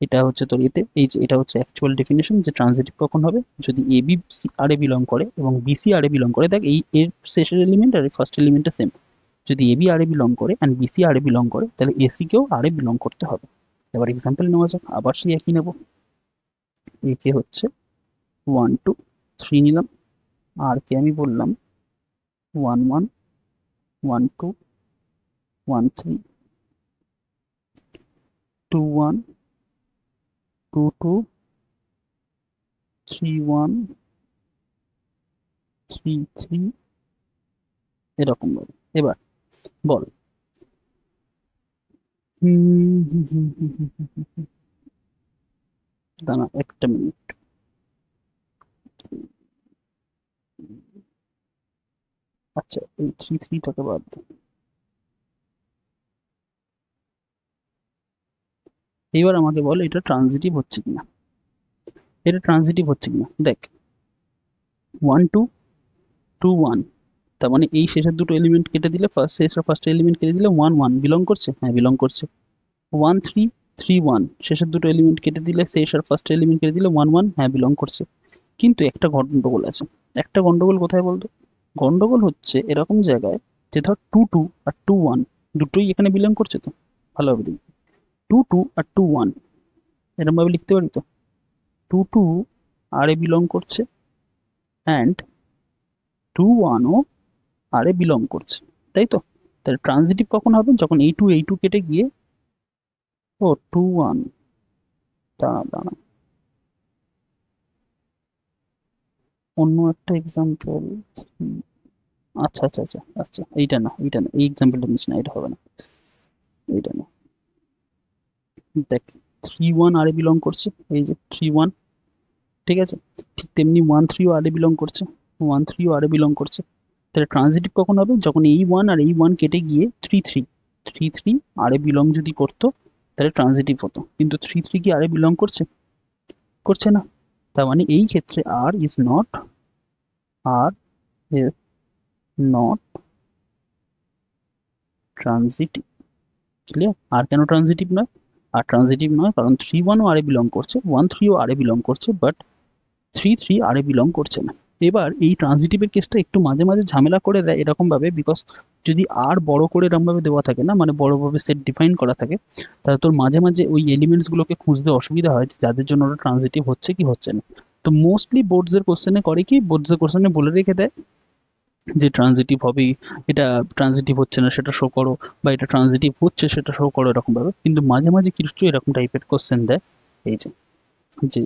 এটা হচ্ছে তোর এতে, এই যে এটা হচ্ছে অ্যাকচুয়াল ডেফিনেশন যে ট্রানজিটিভ কখন হবে, যদি এ বি আর এ বিলং করে এবং বি সি আর এ বিলং করে। দেখ এই এর শেষের এলিমেন্ট আর ফার্স্ট এলিমেন্টটা সেম। যদি এ বি আর এ বিলং করে অ্যান্ড বি সি আর এ বিলং করে, তাহলে এসি কেও আর এ বিলং করতে হবে। এবার এক্সাম্পল নেওয়া যাক, আবার সেই একই নেব। এ কে হচ্ছে 1 2 3 নিলাম, আর কে আমি বললাম 1 1 1 2 1 3, 2 1 2 2, 3 1 3 3, এরকম ভাবে। এবার বল, দাঁড়া একটা মিনিট। আচ্ছা, এই 3 3টাকে বাদ দে। এবার আমাকে বল এটা ট্রানজিটিভ হচ্ছে কিনা। এটা ট্রানজিটিভ হচ্ছে কিনা দেখ, 1 2 2 1, তার মানে এই শেষের দুটো এলিমেন্ট কেটে দিলে, ফার্স্ট এলিমেন্ট কেটে দিলে 1 1 বিলং করছে, হ্যাঁ বিলং করছে। 1 3 3 1, শেষের দুটো এলিমেন্ট কেটে দিলে, শেষ আর ফার্স্ট এলিমেন্ট কেটে দিলে 1 1, হ্যাঁ বিলং করছে। কিন্তু একটা গন্ডগোল আছে। একটা গন্ডগোল কোথায় বলতো? গন্ডগোল হচ্ছে এরকম জায়গায় যে ধর 2 2 আর 2 1 দুটোই এখানে বিলং করছে। তো ভালোভাবে দেখি, 2 2 আর 2 1 এরকম ভাবে লিখতে পারি তো, 2 2 আর এ বিলং করছে, অ্যান্ড 2 1ও আর এ বিলং করছে, তাই তো? তাহলে ট্রানজিটিভ কখন হবে? যখন এই টু কেটে গিয়ে, ও 2 1, দাঁড়া দাঁড়া, অন্য একটা এক্সাম্পল। আচ্ছা আচ্ছা আচ্ছা আচ্ছা, এইটা না, এইটা না, এই এক্সাম্পলটা নিস না, এটা হবে না, এইটা না। দেখ 3 1 আর এ বিলং করছে, এই যে 3 1, ঠিক আছে? ঠিক তেমনি 1 3ও আর এ বিলং করছে, 1 3ও আর এ বিলং করছে। তাহলে ট্রানজিটিভ কখন হবে? যখন এই 1 আর এই 1 কেটে গিয়ে 3 3 আর এ বিলং যদি করতো, তাহলে ট্রানজিটিভ হতো। কিন্তু 3 3 কি আর এ বিলং করছে? করছে না। তার মানে এই ক্ষেত্রে আর ইজ নট ট্রানজিটিভ। ক্লিয়ার? আর কেন ট্রানজিটিভ নয়? আর ট্রানজিটিভ নয় কারণ 3 1ও আর এ বিলং করছে, 1 3ও আর এ বিলং করছে, বাট 3 3 আর এ বিলং করছে না। এবার এই ট্রানজিটিভের কেসটা একটু মাঝে মাঝে ঝামেলা করে দেয় এরকম ভাবে, বিকজ যদি আর বড় করে এরকম ভাবে দেওয়া থাকে না, মানে বড় ভাবে সেট ডিফাইন করা থাকে, তাহলে তোর মাঝে মাঝে ওই এলিমেন্টস গুলোকে খুঁজতে অসুবিধা হয় যে যাদের জন্য ওটা ট্রানজিটিভ হচ্ছে কি হচ্ছে না। তো মোস্টলি বোর্ডস এর কোশ্চেনে করে কি, বোর্ডস এর কোশ্চেনে বলে রেখে দেয় যে ট্রানজিটিভ হবে, এটা ট্রানজিটিভ হচ্ছে না সেটা শো করো, বা এটা ট্রানজিটিভ হচ্ছে সেটা শো করো, এরকম ভাবে। কিন্তু মাঝে মাঝে কিছু এরকম টাইপের কোশ্চেন দেয়, এই যে যে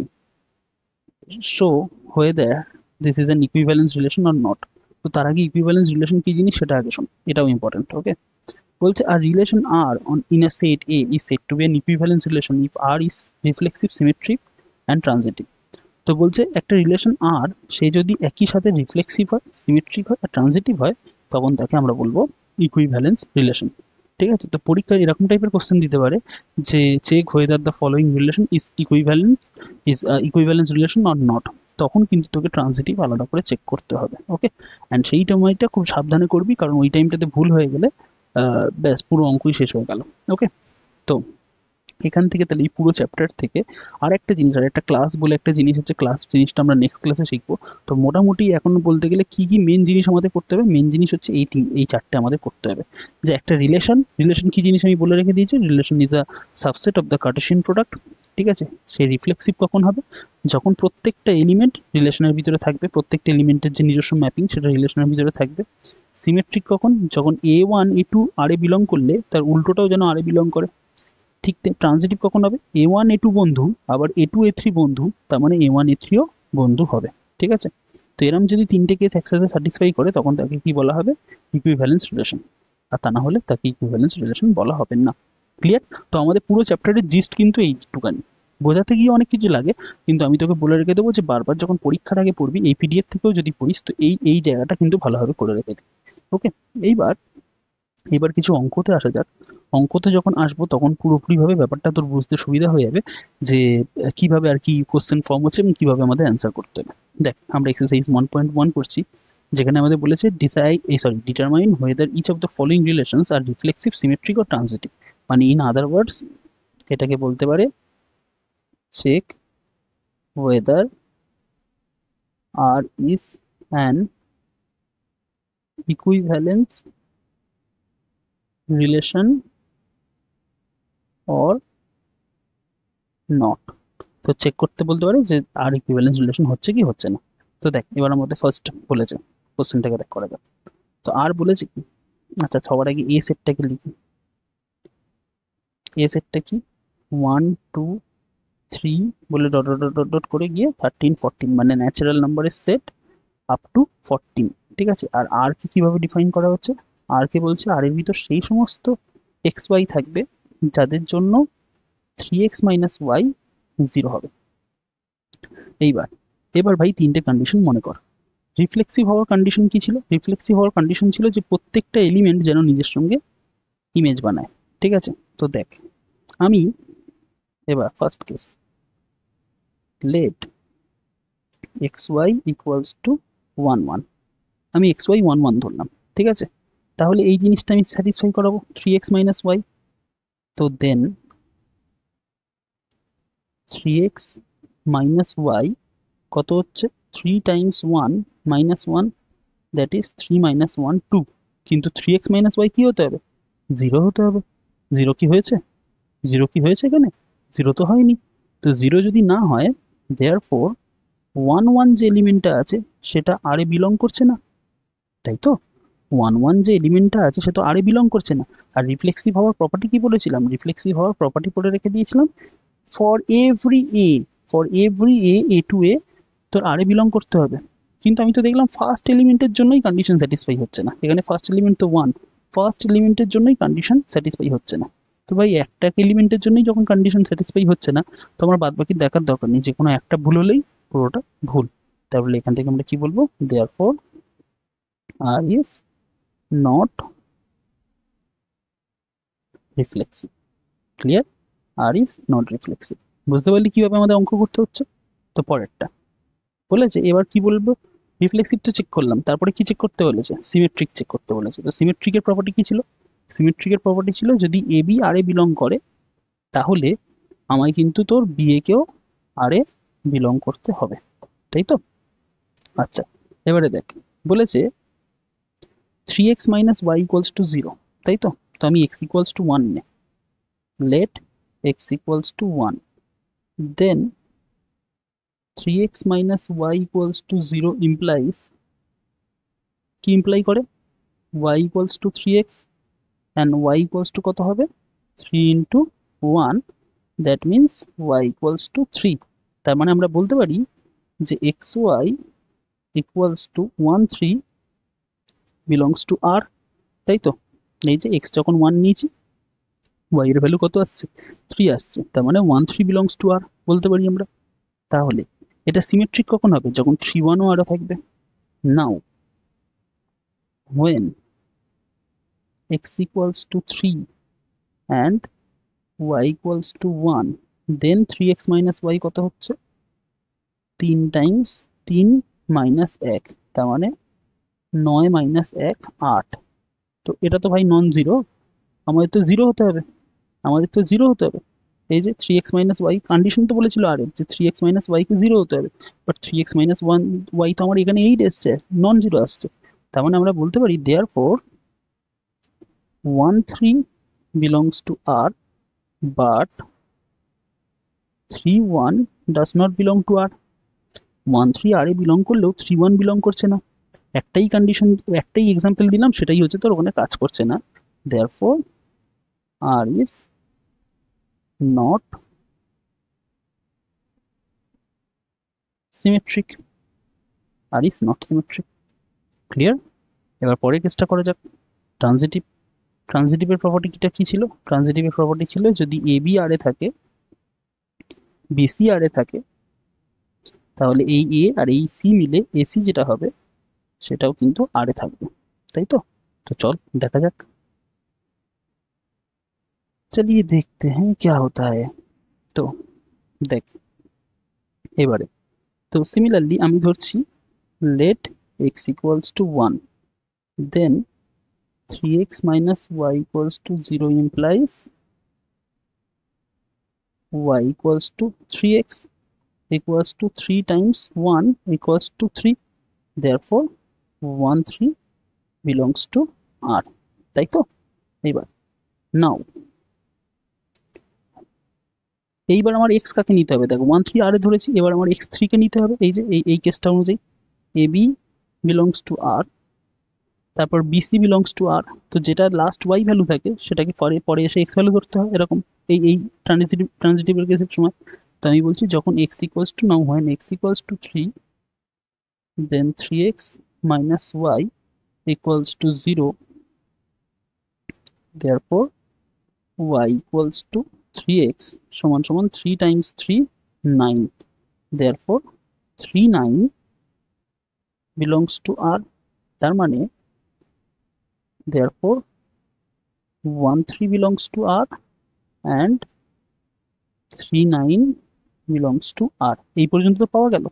শো হয়ে দেয় this is an equivalence relation or not. তো তার আগে ইকুইভ্যালেন্স রিলেশন কি জিনিস সেটা আগে শোন, এটাও ইম্পর্টেন্ট। ওকে, বলছে R relation R on in a set A is said to be an equivalence relation if R is reflexive, symmetric and transitive. তো বলছে একটা রিলেশন আর সে যদি একই সাথে রিফ্লেক্সিভ হয়, সিমেট্রিক হয় আর ট্রানজিটিভ হয়, তখন তাকে আমরা বলবো ইকুইভ্যালেন্স রিলেশন। ঠিক আছে, তো পরীক্ষায় এরকম টাইপের কোশ্চেন দিতে পারে যে check whether the following relation is equivalence relation or not, তখন কিন্তু তোকে ট্রানজিটিভ আলাদা করে চেক করতে হবে। ওকে, অ্যান্ড সেই সময়টা খুব সাবধানে করবি, কারণ ওই টাইমটাতে ভুল হয়ে গেলে ব্যাস পুরো অঙ্কই শেষ হয়ে গেল। ওকে, তো এখান থেকে তাহলে এই পুরো চ্যাপ্টার থেকে আর একটা জিনিস, আর একটা ক্লাস বলে একটা জিনিস হচ্ছে, ক্লাস জিনিসটা আমরা নেক্সট ক্লাসে শিখবো। তো মোটামুটি এখন বলতে গেলে কি কি মেন জিনিস আমাদের করতে হবে, মেন জিনিস হচ্ছে এই চারটে আমাদের করতে হবে। যে একটা রিলেশন কি জিনিস আমি বলে রেখে দিয়েছি, relation is a subset of the Kardashian product. ঠিক আছে, সে রিফ্লেক্সিভ কখন হবে, যখন প্রত্যেকটা এলিমেন্ট রিলেশনের ভিতরে থাকবে, প্রত্যেকটা এলিমেন্টের যে নিজস্ব ম্যাপিং সেটা রিলেশনের ভিতরে থাকবে। সিমেট্রিক কখন, যখন A1 A2 আর এ বিলং করলে তার উল্টোটাও যেন আর এ বিলং করে। ঠিক ট্রানজিটিভ কখন হবে, A1 A2 বন্ধু আবার A2 A3 বন্ধু, তার মানে A1 A3ও বন্ধু হবে। ঠিক আছে, তো এরম যদি তিনটে কেস একসাথে স্যাটিসফাই করে তখন তাকে কি বলা হবে, ইকুইভ্যালেন্স রিলেশন। আর তা না হলে তাকে ইকুইভ্যালেন্স রিলেশন বলা হবে না। ক্লিয়ার? তো আমাদের পুরো চ্যাপ্টারের জিস্ট কিন্তু এইটুকানি। বোঝাতে গিয়ে অনেক কিছু লাগে, কিন্তু আমি তোকে বলে রেখে দেবো যে বারবার যখন পরীক্ষার আগে পড়বি, এই পিডিএফ থেকেও যদি পড়িস, তো এই জায়গাটা কিন্তু ভালোভাবে করে রেখে দিই। ওকে, এইবার এবার কিছু অঙ্কতে আসা যাক। অঙ্কতে যখন আসবো তখন পুরোপুরিভাবে ব্যাপারটা তোর বুঝতে সুবিধা হয়ে যাবে যে কিভাবে আর কি কোশ্চেন ফর্ম হচ্ছে এবং কিভাবে আমাদের অ্যান্সার করতে হবে। দেখ, আমরা এক্সারসাইজ 1.1 করছি, যেখানে আমাদের বলেছে determine whether each of the following relations are reflexive, symmetric or transitive. মানে ইন আদার ওয়ার্ডস এটাকে বলতে পারে check whether R is an equivalence relation or not. তো চেক করতে বলতে পারে যে আর ইকুইভ্যালেন্স রিলেশন হচ্ছে কি হচ্ছে না। তো দেখ, এবার আমাদের ফার্স্ট বলেছে, কোশ্চেনটাকে দেখ করা যাক। তো আর বলেছে কি, আচ্ছা সবার আগে এ সেটটাকে লিখি। এ সেটটা কি, 1 2 3 বলে ডট ডট ডট ডট করে গিয়ে 13 14, মানে ন্যাচারাল নাম্বারের সেট আপ টু 14। ঠিক আছে, আর আর কে কিভাবে ডিফাইন করা হচ্ছে, আর কে বলছে আর এর ভিতর সেই সমস্ত এক্স ওয়াই থাকবে যাদের জন্য 3x - y 0 হবে। এইবার এবার ভাই তিনটে কন্ডিশন মনে কর। রিফ্লেক্সিভ হওয়ার কন্ডিশন কি ছিল, রিফ্লেক্সিভ হওয়ার কন্ডিশন ছিল যে প্রত্যেকটা এলিমেন্ট যেন নিজের সঙ্গে ইমেজ বানায়। ঠিক আছে, তো দেখ আমি এবার first case, let X Y equals to 1 1, আমি এক্স ওয়াই 1 1 ধরলাম। ঠিক আছে, তাহলে এই জিনিসটা আমি স্যাটিসফাই করাবো 3x - y। তো দেন 3x - y কত হচ্ছে, 3 টাইমস 1 মাইনাস 1, দ্যাট ইজ 3 - 1 2। কিন্তু 3x - y কি হতে হবে, 0 হতে হবে। 0 কি হয়েছে, 0 কি হয়েছে এখানে, 0 তো হয়নি। তো 0 যদি না হয়, দেয়ার ফোর 1 1 যে এলিমেন্টটা আছে সেটা আর এ বিলং করছে না, তাই তো। 1 1 যে এলিমেন্টটা আছে সে তো আর এ বিলং করছে না। আর রিফ্লেক্সিভ হওয়ার প্রপার্টি কি বলেছিলাম, রিফ্লেক্সিভ হওয়ার প্রপার্টি পড়ে রেখে দিয়েছিলাম, for every A, A two A তোর আর এ বিলং করতে হবে। কিন্তু আমি তো দেখলাম ফার্স্ট এলিমেন্টের জন্যই কন্ডিশন স্যাটিসফাই হচ্ছে না, এখানে ফার্স্ট এলিমেন্ট তো 1, ফার্স্ট এলিমেন্টের জন্যই কন্ডিশন স্যাটিসফাই হচ্ছে না। তো ভাই একটা এলিমেন্টের জন্যই যখন কন্ডিশন স্যাটিসফাই হচ্ছে না, তো আমার বাদ বাকি দেখার দরকার নেই, যে কোনো একটা ভুল হলেই পুরোটা ভুল। তাহলে এখান থেকে আমরা কি বলবো, therefore R is not reflexive. Clear? R is not reflexive. বুঝতে পারলি কিভাবে আমাদের অঙ্ক করতে হচ্ছে? তো পরেরটা বলেছে, এবার কি বলবো, রিফ্লেক্সিভ তো চেক করলাম, তারপরে কি চেক করতে বলেছে, সিমেট্রিক চেক করতে বলেছে। তো সিমেট্রিকের প্রপার্টি কি ছিল, সিমেট্রিকের প্রপার্টি ছিল যদি এ বি আর এ বিলং করে, তাহলে আমায় কিন্তু তোর বি এ কেও আর এ বিলং করতে হবে, তাই তো। আচ্ছা, এবারে দেখ বলেছে 3x - y ইকুয়ালস টু 0, তাই তো। তো আমি x ইকুয়ালস টু 1 নে, let x equals to 1, then 3x - y equals to 0 implies, কি ইমপ্লাই করে, y equals to 3x and y equals to কত হবে, 3 into 1, that means y equals to 3। তার মানে আমরা বলতে পারি যে xy equals to 1 3 belongs to r, তাই তো। এই যে এক্স যখন 1 নিয়েছি, ওয়াই এর ভ্যালু কত আসছে, 3 আসছে, তার মানে 1 3 বিলংস টু আর বলতে পারি আমরা। তাহলে এটা সিমেট্রিক কখন হবে, যখন 3 1 ও আরও থাকবে। নাও when x equals to 3 and y equals to 1, then 3x minus y কত হচ্ছে, 3 টাইমস 3 মাইনাস 1, তার মানে 9 মাইনাস 1 8। তো এটা তো ভাই নন জিরো, আমাদের তো জিরো হতে হবে, আমাদের তো জিরো হতে হবে। এই যে 3x মাইনাস ওয়াই কন্ডিশন তো বলেছিল আর যে 3x মাইনাস ওয়াই কে জিরো হতে হবে, but 3x minus one Y তো আমার এখানে 8 এসছে, নন জিরো আসছে। তার মানে আমরা বলতে পারি therefore 1 3 belongs to R, but 3 1 does not belong to R. 1 3 R এ বিলং করলেও 3 1 বিলং করছে না। একটাই কন্ডিশন, একটাই এক্সাম্পল দিলাম, সেটাই হচ্ছে তোর ওখানে কাজ করছে না। Therefore R is not symmetric, R is not symmetric. Clear? এবার পরের কেসটা করা যাক, ট্রানজিটিভ। ট্রানজিটিভের প্রপার্টিটা কি ছিল, ট্রানজিটিভের প্রপার্টি ছিল যদি এ বি আর এ থাকে, বিসি আর এ থাকে, তাহলে এই এ আর এই সি মিলে এসি যেটা হবে সেটাও কিন্তু আর এ থাকবে, তাই তো? তো চল দেখা যাক, চলিए देखते हैं क्या होता है। তো দেখ এবারে, তো সিমিলারলি আমি ধরছি let x equals to 1, then 3x minus y equals to 0 implies y equals to 3x equals to 3 times 1 equals to 3, therefore 1 3 belongs to R, তাই তো? এইবার নাও এইবার আমার x কাকে নিতে হবে, দেখো 1 3 আর এ ধরেছি, এবার আমার x3 কে নিতে হবে। এই যে এই কেসটা অনুযায়ী ab belongs to R, তারপর bc belongs to R, তো যেটা লাস্ট y ভ্যালু থাকে সেটাকে পরে পরে এসে x ভ্যালু ধরতে হয়, এরকম এই ট্রানজিটিভের কেসের সময়। তো আমি বলছি যখন x equals to, now when x equals to 3, then 3x minus y equals to 0, therefore y equals to 3x সমান সমান 3 times 3 9, therefore 3 9 belongs to R, তার মানে therefore 1 3 belongs to R and 3 9 belongs to R। এই পর্যন্ত তো পাওয়া গেল।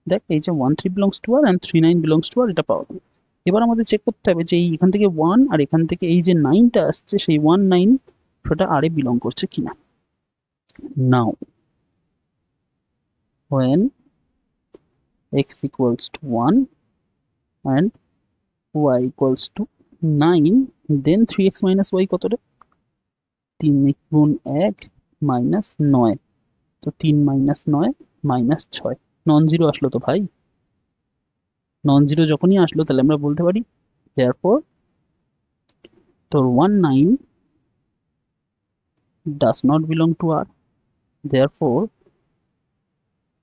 দেখ এই যে 1 3 belongs to R and 3 9 belongs to R, এটা পাওয়া গেল। এবার আমাদের চেক করতে হবে যে এখান থেকে 1 আর এখান থেকে এই যে 9টা আসছে, সেই 1 9 সেটা আর এ বিলং করছে কিনা। নাও when x equals to 1 and y equals to 9, then 3x minus y কত রে, 3 গুণ 1 মাইনাস 9, তো 3 মাইনাস 9 মাইনাস 6, নন জিরো আসলো তো ভাই। নন জিরো যখনই আসলো তাহলে আমরা বলতে পারি therefore তোর 1 9 does not belong to R, therefore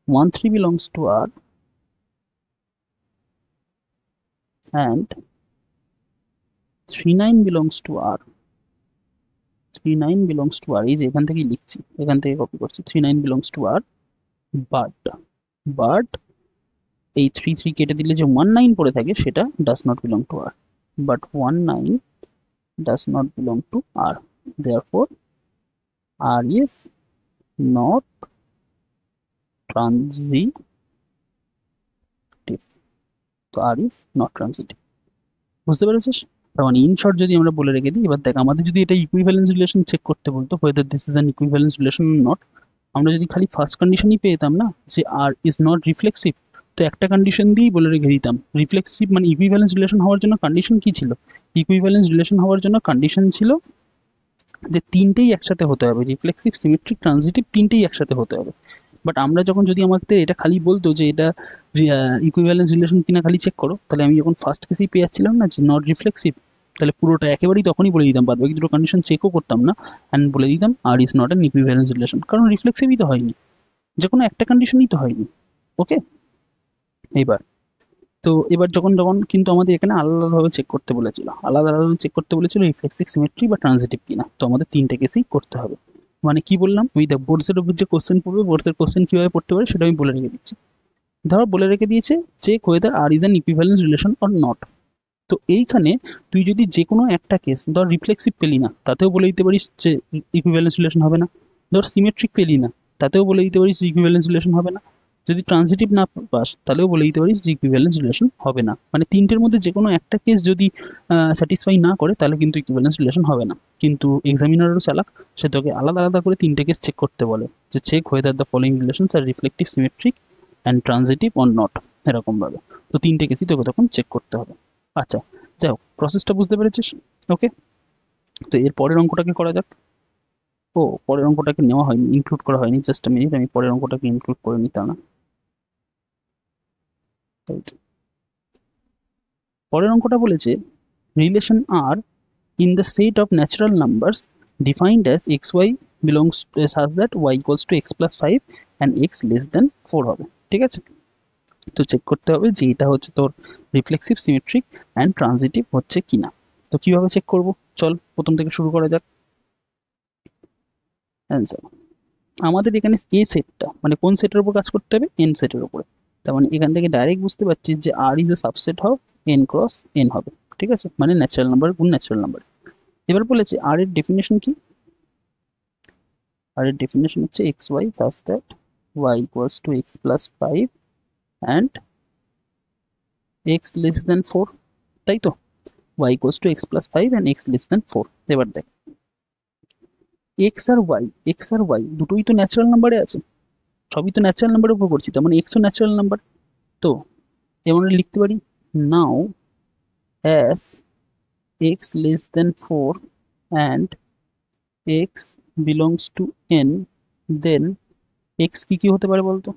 1 3 belongs to R and 3 9 belongs to R, 3 9 belongs to R, এই যে এখান থেকেই লিখছি, এখান থেকে কপি করছি, 3 9 belongs to R, বাট এই 3 3 কেটে দিলে যে 1 9 পড়ে থাকে সেটা does not belong two R, but 1 9 does not belong to R, therefore R is not transitive, তো R is not transitive। বুঝতে পেরেছিস? তার মানে ইন শর্ট যদি আমরা বলে রেখে দিই, এবার দেখ আমাদের যদি এটা ইকুইভ্যালেন্স রিলেশন চেক করতে বলতো whether this is an equivalence relation or not, আমরা যদি খালি ফার্স্ট কন্ডিশনই পেতাম না যে আর ইজ নট রিফ্লেক্সিভ, তো একটা কন্ডিশন দিয়েই বলে রেখে দিতাম রিফ্লেক্সিভ মানে ইকুইভ্যালেন্স রিলেশন হওয়ার জন্য কন্ডিশন কি ছিল, ইকুইভ্যালেন্স রিলেশন হওয়ার জন্য কন্ডিশন ছিল যে তিনটেই একসাথে হতে হবে, রিফ্লেক্সিভ সিমেট্রিক ট্রানজিটিভ তিনটেই একসাথে হতে হবে। বাট আমরা যখন যদি আমাদের এটা খালি বলতো যে এটা ইকুইভ্যালেন্স রিলেশন কিনা খালি চেক করো, তাহলে আমি যখন ফার্স্ট কেসেই পেয়ে যাচ্ছিলাম না যে নট রিফ্লেক্সিভ, তাহলে পুরোটা একেবারেই তখনই বলে দিতাম, বাদ বাকি দুটো কন্ডিশন চেকও করতাম না, অ্যান্ড বলে দিতাম R is not an equivalence relation, কারণ রিফ্লেক্সিভই তো হয়নি, যে কোনো একটা কন্ডিশনই তো হয়নি। ওকে, এইবার তো এবার যখন যখন কিন্তু আমাদের এখানে আলাদা আলাদাভাবে চেক করতে বলেছিল, আলাদা আলাদাভাবে চেক করতে বলেছিল রিফ্লেক্সিভ সিমেট্রি বা ট্রানজিটিভ কিনা। তো আমাদের তিনটে কেসই করতে হবে। মানে কি বললাম, ওই দেখ বোর্ডসের উপর যে কোশ্চেন পড়বে, বোর্ডসের কোশ্চেন কিভাবে পড়তে পারে সেটা আমি বলে রেখে দিচ্ছি। ধর বলে রেখে দিয়েছে check whether R is an equivalence relation or not. তো এইখানে তুই যদি যে কোনো একটা কেস ধর রিফ্লেক্সিভ পেলি না, তাতেও বলে দিতে পারিস যে ইকুইভ্যালেন্স রিলেশন হবে না। ধর সিমেট্রিক পেলি না, তাতেও বলে দিতে পারিস যে ইকুইভ্যালেন্স রিলেশন হবে না। যদি ট্রানজিটিভ না পাস তাহলেও বলে দিতে পারিস যে ইকুইভ্যালেন্স রিলেশন হবে না। মানে তিনটের মধ্যে যে কোনো একটা কেস যদি স্যাটিসফাই না করে তাহলে কিন্তু ইকুইভ্যালেন্স রিলেশন হবে না। কিন্তু এক্সামিনারও চালাক, সে তোকে আলাদা আলাদা করে তিনটে কেস চেক করতে বলে, যে check whether the following relations are reflective symmetric and transitive or not, এরকম ভাবে। তো তিনটে কেসই তোকে তখন চেক করতে হবে। আচ্ছা, যাই হোক, প্রসেসটা বুঝতে পেরেছিস? ওকে, তো এর পরের অঙ্কটাকে করা যাক। ও, পরের অঙ্কটাকে নেওয়া হয়নি, ইনক্লুড করা হয়নি। জাস্ট মিনিট, আমি পরের অঙ্কটাকে ইনক্লুড করে নিই, তা না। পরের অঙ্কটা বলেছে relation R in the set of natural numbers defined as X Y belongs such that Y equals to x plus five and X less than four হবে। ঠিক আছে, তো চেক করতে হবে যে এটা হচ্ছে তোর রিফ্লেক্সিভ সিমেট্রিক অ্যান্ড ট্রানজিটিভ হচ্ছে কিনা। তো কিভাবে চেক করব, চল প্রথম থেকে শুরু করা যাক। অ্যান্সার, আমাদের এখানে এ সেটটা মানে কোন সেটের উপর কাজ করতে হবে, এন সেটের উপরে। তার মানে এখান থেকে ডাইরেক্ট বুঝতে পারছিস যে R is a subset of N cross N হবে। ঠিক আছে, মানে ন্যাচারাল নাম্বার গুণ ন্যাচারাল নাম্বার। এবার বলেছে আর এর ডেফিনেশন কি, আর এর ডেফিনেশন হচ্ছে X Y such that Y equals to x plus five and X less than four, তাই তো? Y equals to x plus five and X less than four. এবার দেখ, এক্স আর ওয়াই দুটোই তো ন্যাচারাল নাম্বারে আছে, সবই তো ন্যাচারাল নাম্বারের উপর করছি, তার মানে এক্সও ন্যাচারাল নাম্বার। তো এমন লিখতে পারি, now as x less than four and x belongs to N, then x কি কি হতে পারে বলতো?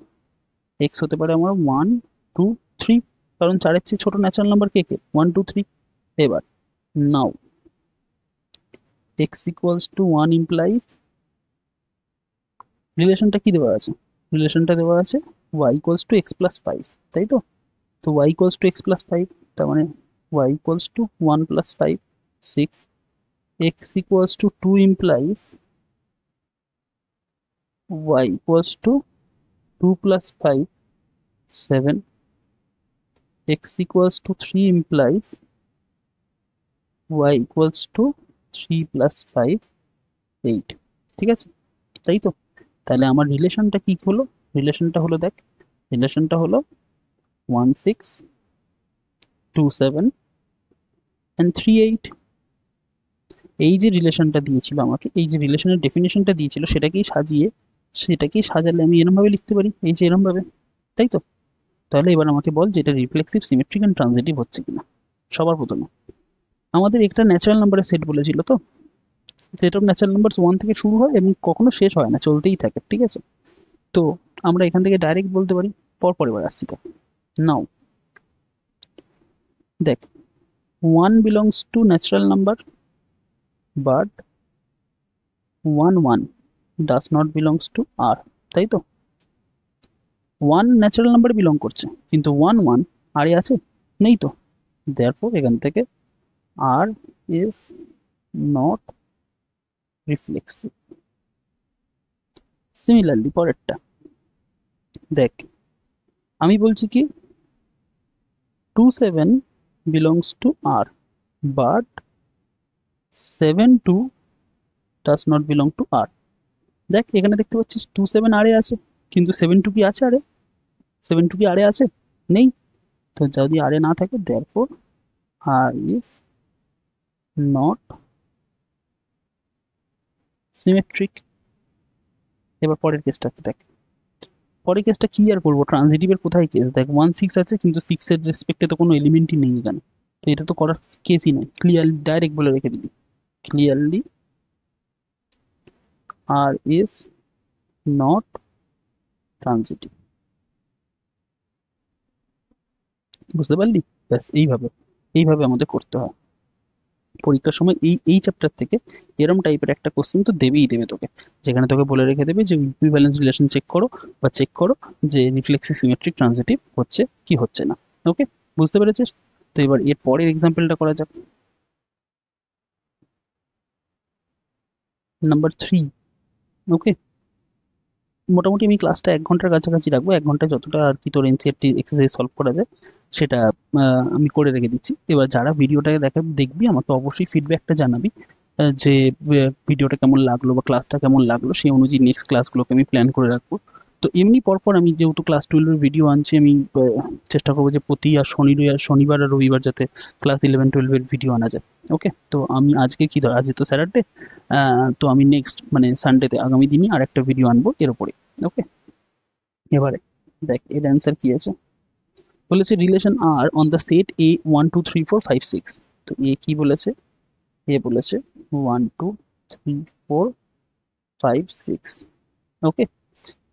এক্স হতে পারে আমার ওয়ান, টু, থ্রি, কারণ চারের চেয়ে ছোট ন্যাচারাল নাম্বার কে কে, ওয়ান, টু, থ্রি। এবার now x equals to one implies, রিলেশনটা কি দেওয়া আছে? রিলেশনটা দেওয়া আছে y equals to x plus five, তাই তো? তো y equals to x plus 5, তার মানে y equals to 1 plus 5, 6, x equals to 2 implies y equals to 2 plus 5, 7, x equals to 3 implies y equals to 3 plus 5, 8। ঠিক আছে, তাই তো? তাহলে আমার রিলেশনটা কি হলো? রিলেশনটা হলো, দেখ, রিলেশনটা হলো 1 6 2 7 and 3 8। এই যে রিলেশনটা দিয়েছিল আমাকে, এই যে রিলেশনের ডেফিনেশনটা দিয়েছিল, সেটাকেই সাজালে আমি এরম ভাবে লিখতে পারি, এই যে এরম ভাবে, তাই তো? তাহলে এবার আমাকে বল যে এটা রিফ্লেক্সিভ সিমেট্রিক এন্ড ট্রানজিটিভ হচ্ছে কিনা। সবার প্রথমে আমাদের একটা ন্যাচারাল নাম্বারের সেট বলেছিল, তো set of natural number one থেকে শুরু হয় এবং কখনো শেষ হয় না, চলতেই থাকে। ঠিক আছে, তো আমরা এখান থেকে ডাইরেক্ট বলতে পারি, পরপর এবার আসছি। তো নাও দেখ, one belongs to natural number but one one does not belongs to R, তাই তো? ওয়ান ন্যাচারাল নাম্বারে বিলং করছে, কিন্তু ওয়ান ওয়ান আর এ আছে, নেই তো। দেয়ারফর এখান থেকে R is not reflexive. Similarly পরেরটা দেখ, আমি বলছি কি 2 7 belongs to R but 7 2 does not belong to R. দেখ এখানে দেখতে পাচ্ছিস 2 7 আরে আছে, কিন্তু 7 2 কি আছে আরে? 7 2 কি আরে আছে? নেই। তো যদি আরে না থাকে, therefore R is not symmetric. এবার পরের কেসটা দেখ, পরের কেসটা কি আর করবো, ট্রানজিটিভের কোথায় কেস? দেখ 1 6 আছে, কিন্তু 6 এর রেসপেক্টে তো কোনো এলিমেন্টই নেই এখানে, তো এটা তো করার কেসই নয়। ক্লিয়ারলি ডাইরেক্ট বলে রেখে দিবি, clearly R is not transitive. বুঝতে পারলি? ব্যাস এইভাবে এইভাবে আমাদের করতে হয় পরীক্ষার সময়। এই এই চ্যাপ্টার থেকে এরম টাইপের একটা কোশ্চেন তো দেবেই দেবে তোকে, যেখানে তোকে বলে রেখে দেবে যে ইকুইভ্যালেন্স রিলেশন চেক করো, বা চেক করো যে রিফ্লেক্সিভ সিমেট্রিক ট্রানজিটিভ হচ্ছে কি হচ্ছে না। ওকে, বুঝতে পেরেছিস? তো এবার এর পরের এক্সাম্পলটা করা যাক। নাম্বার 3। ওকে, মোটামুটি আমি ক্লাসটা 1 ঘন্টার কাছাকাছি রাখবো। 1 ঘন্টায় যতটা আর কি তোর এনসিইআরটি এক্সারসাইজ সলভ করা যায় সেটা আমি করে রেখে দিচ্ছি। এবার যারা ভিডিওটাকে দেখবি আমাকে অবশ্যই ফিডব্যাকটা জানাবি, যে ভিডিওটা কেমন লাগলো বা ক্লাসটা কেমন লাগলো, সেই অনুযায়ী নেক্সট ক্লাসগুলোকে আমি প্ল্যান করে রাখবো। তো এমনি পরপর আমি যেহেতু ক্লাস 12 এর ভিডিও আনছি, আমি চেষ্টা করবো যে প্রতি আর শনিবার আর রবিবার যাতে ক্লাস 11-12 এর ভিডিও আনা যায়। ওকে, তো আমি আজকে কি ধর, আজকে তো স্যাটারডে, তো আমি নেক্সট মানে সানডেতে আগামী দিনই আর একটা ভিডিও আনবো এর উপরে। ওকে, এবারে দেখ এর অ্যান্সার কি আছে। বলেছে relation R on the set A 1 2 3 4 5 6। তো এ কি বলেছে? এ বলেছে 1 2 3 4 5 6। ওকে,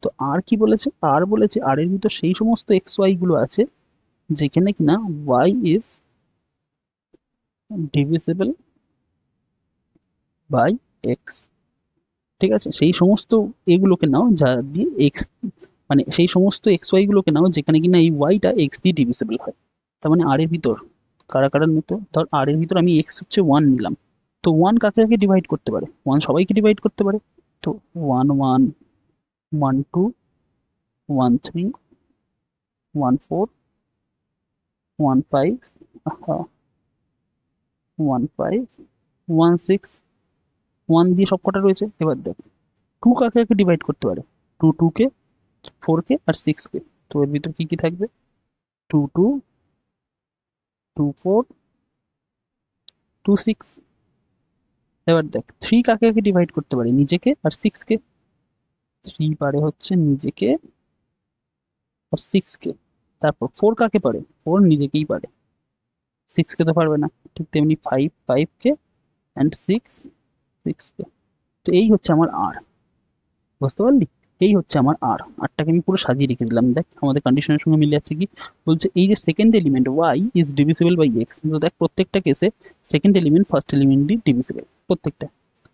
তো আর কি বলেছে? আর বলেছে আর এর ভিতর সেই সমস্ত এক্স ওয়াই গুলো আছে যেখানে কিনা Y is divisible by X. ঠিক আছে, সেই সমস্ত এগুলোকে নাও যা দিয়ে এক্স, মানে সেই সমস্ত এক্স ওয়াই গুলোকে নাও যেখানে কিনা এই ওয়াইটা এক্স দিয়ে ডিভিজিবল হয়। তার মানে আর এর ভিতর কারা কারার মতো, ধর আর এর ভিতর আমি এক্স হচ্ছে 1 নিলাম। তো 1 কাকে কাকে ডিভাইড করতে পারে? 1 সবাইকে ডিভাইড করতে পারে। তো 1 1 1 2 1 3 1 4 1 5 1 5 1 6, 1 দিয়ে সব কটা রয়েছে। এবার দেখ 2 কাকে কাকে ডিভাইড করতে পারে? 2 2 কে, 4 কে আর 6 কে। তো এর ভিতর কি কি থাকবে? 2 2 2 4 2 6। এবার দেখ 3 কাকে কাকে ডিভাইড করতে পারে? নিজেকে আর 6 কে। 3 পারে হচ্ছে নিজেকে আর 6 কে। তারপর 4 কাকে পারে? 4 নিজেকেই পারে, 6 কে তো পারবে না। ঠিক তেমনি 5 5 কে অ্যান্ড 6 6 কে। তো এই হচ্ছে আমার আর, বুঝতে পারলি? এই হচ্ছে আমার আর। আরটাকে আমি পুরো সাজিয়ে রেখে দিলাম। দেখ আমাদের কন্ডিশনের সঙ্গে মিলে যাচ্ছে কি। বলছে এই যে second element Y is divisible by X. তো দেখ প্রত্যেকটা কেসে সেকেন্ড এলিমেন্ট ফার্স্ট এলিমেন্ট দিয়ে ডিভিজিবল প্রত্যেকটা।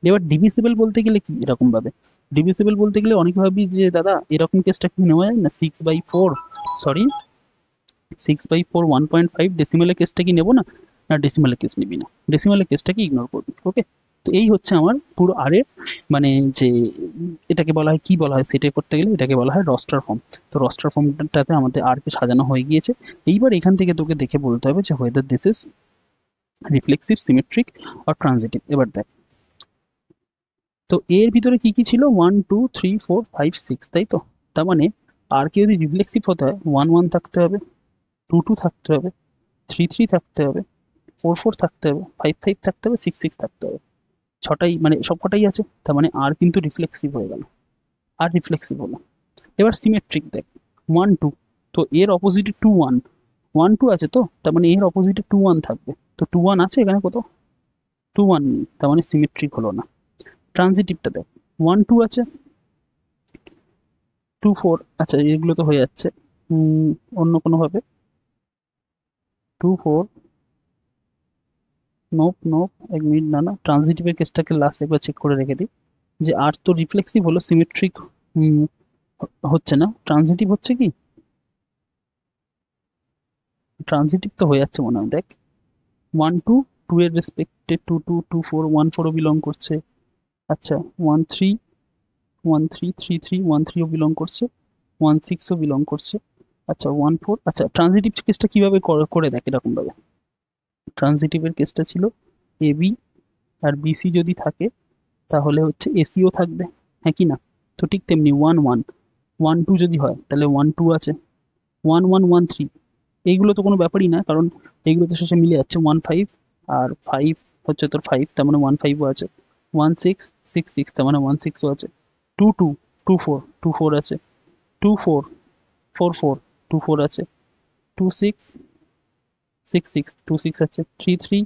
এবার ডিভিজিবল বলতে গেলে কি এরকম ভাবে, ডিভিজিবল বলতে গেলে অনেক ভাবি যে দাদা এরকম কেসটা কি নেওয়া যায় না 6/4, সরি 6/4 1.5 ডেসিমেলের কেসটা কি নেবো না? না ডেসিমেলের কেস নিবি না, ডেসিমেলের কেসটাকে ইগনোর করবি। ওকে, তো এই হচ্ছে আমার পুরো আর এর মানে যে এটাকে বলা হয় কি বলা হয় সেটা করতে গেলে এটাকে বলা হয় রস্টার ফর্ম। তো রস্টার ফর্মটাতে আমাদের আর কে সাজানো হয়ে গিয়েছে। এইবার এখান থেকে তোকে দেখে বলতে হবে যে whether this is reflexive, symmetric আর ট্রানজিটিভ। এবার দেখ তো এর ভিতরে কি কি ছিল? 1 2 3 4 5 6, তাই তো? তার মানে আর কে যদি রিফ্লেক্সিভ হতে হয় 1 1 থাকতে হবে, 2 2 থাকতে হবে, 3 3 থাকতে হবে, 4 4 থাকতে হবে, 5 5 থাকতে হবে, 6 6 থাকতে হবে। ছটাই মানে সবকটাই আছে, তার মানে আর কিন্তু রিফ্লেক্সিভ হয়ে গেল, আর রিফ্লেক্সিভ হলো। এবার সিমেট্রিক দেখ 1 2, তো এর অপোজিটে 2 1, 1 2 আছে, তো তার মানে এর অপোজিটে 2 1 থাকবে। তো 2 1 আছে এখানে, কত? 2 1 নেই, তার মানে সিমেট্রিক হলো না। ট্রানজিটিভটা দেখ 1 2 আছে, 2 4, আচ্ছা এগুলো তো হয়ে যাচ্ছে। অন্য কোনো ভাবে 2 4, নোপ নোপ, 1 মিনিট, না না ট্রানজিটিভের কেসটাকে লাস্ট একবার চেক করে রেখে দিই যে আর তো রিফ্লেক্সিভ হলো, সিমেট্রিক হচ্ছে না, ট্রানজিটিভ হচ্ছে কি? ট্রানজিটিভ তো হয়ে যাচ্ছে মনে হয়। দেখ 1 2, 2 এর রেসপেক্টে 2 2 2 4 1 4ও বিলং করছে। আচ্ছা 1 3, 1 3 3 3 1 3ও বিলং করছে, 1 6ও বিলং করছে। আচ্ছা 1 4, আচ্ছা ট্রানজিটিভ কেসটা কিভাবে করে দেখ এরকম ভাবে। ট্রানজিটিভের কেসটা ছিল এবি আর বিসি যদি থাকে তাহলে হচ্ছে এসিও থাকবে, হ্যাঁ কি না? তো ঠিক তেমনি 1 1 1 2 যদি হয় তাহলে 1 2 আছে, 1 1 1 3 এইগুলো তো কোনো ব্যাপারই না, কারণ এইগুলো তো শেষে মিলে যাচ্ছে 1 5, আর 5 হচ্ছে তোর 5, তার মানে 1 5ও আছে। 1 6 6 6, তার মানে 1 6ও আছে। 2 2 2 4 আছে, 2 4 4 4 আছে, 2 6 6 6 আছে, 3 3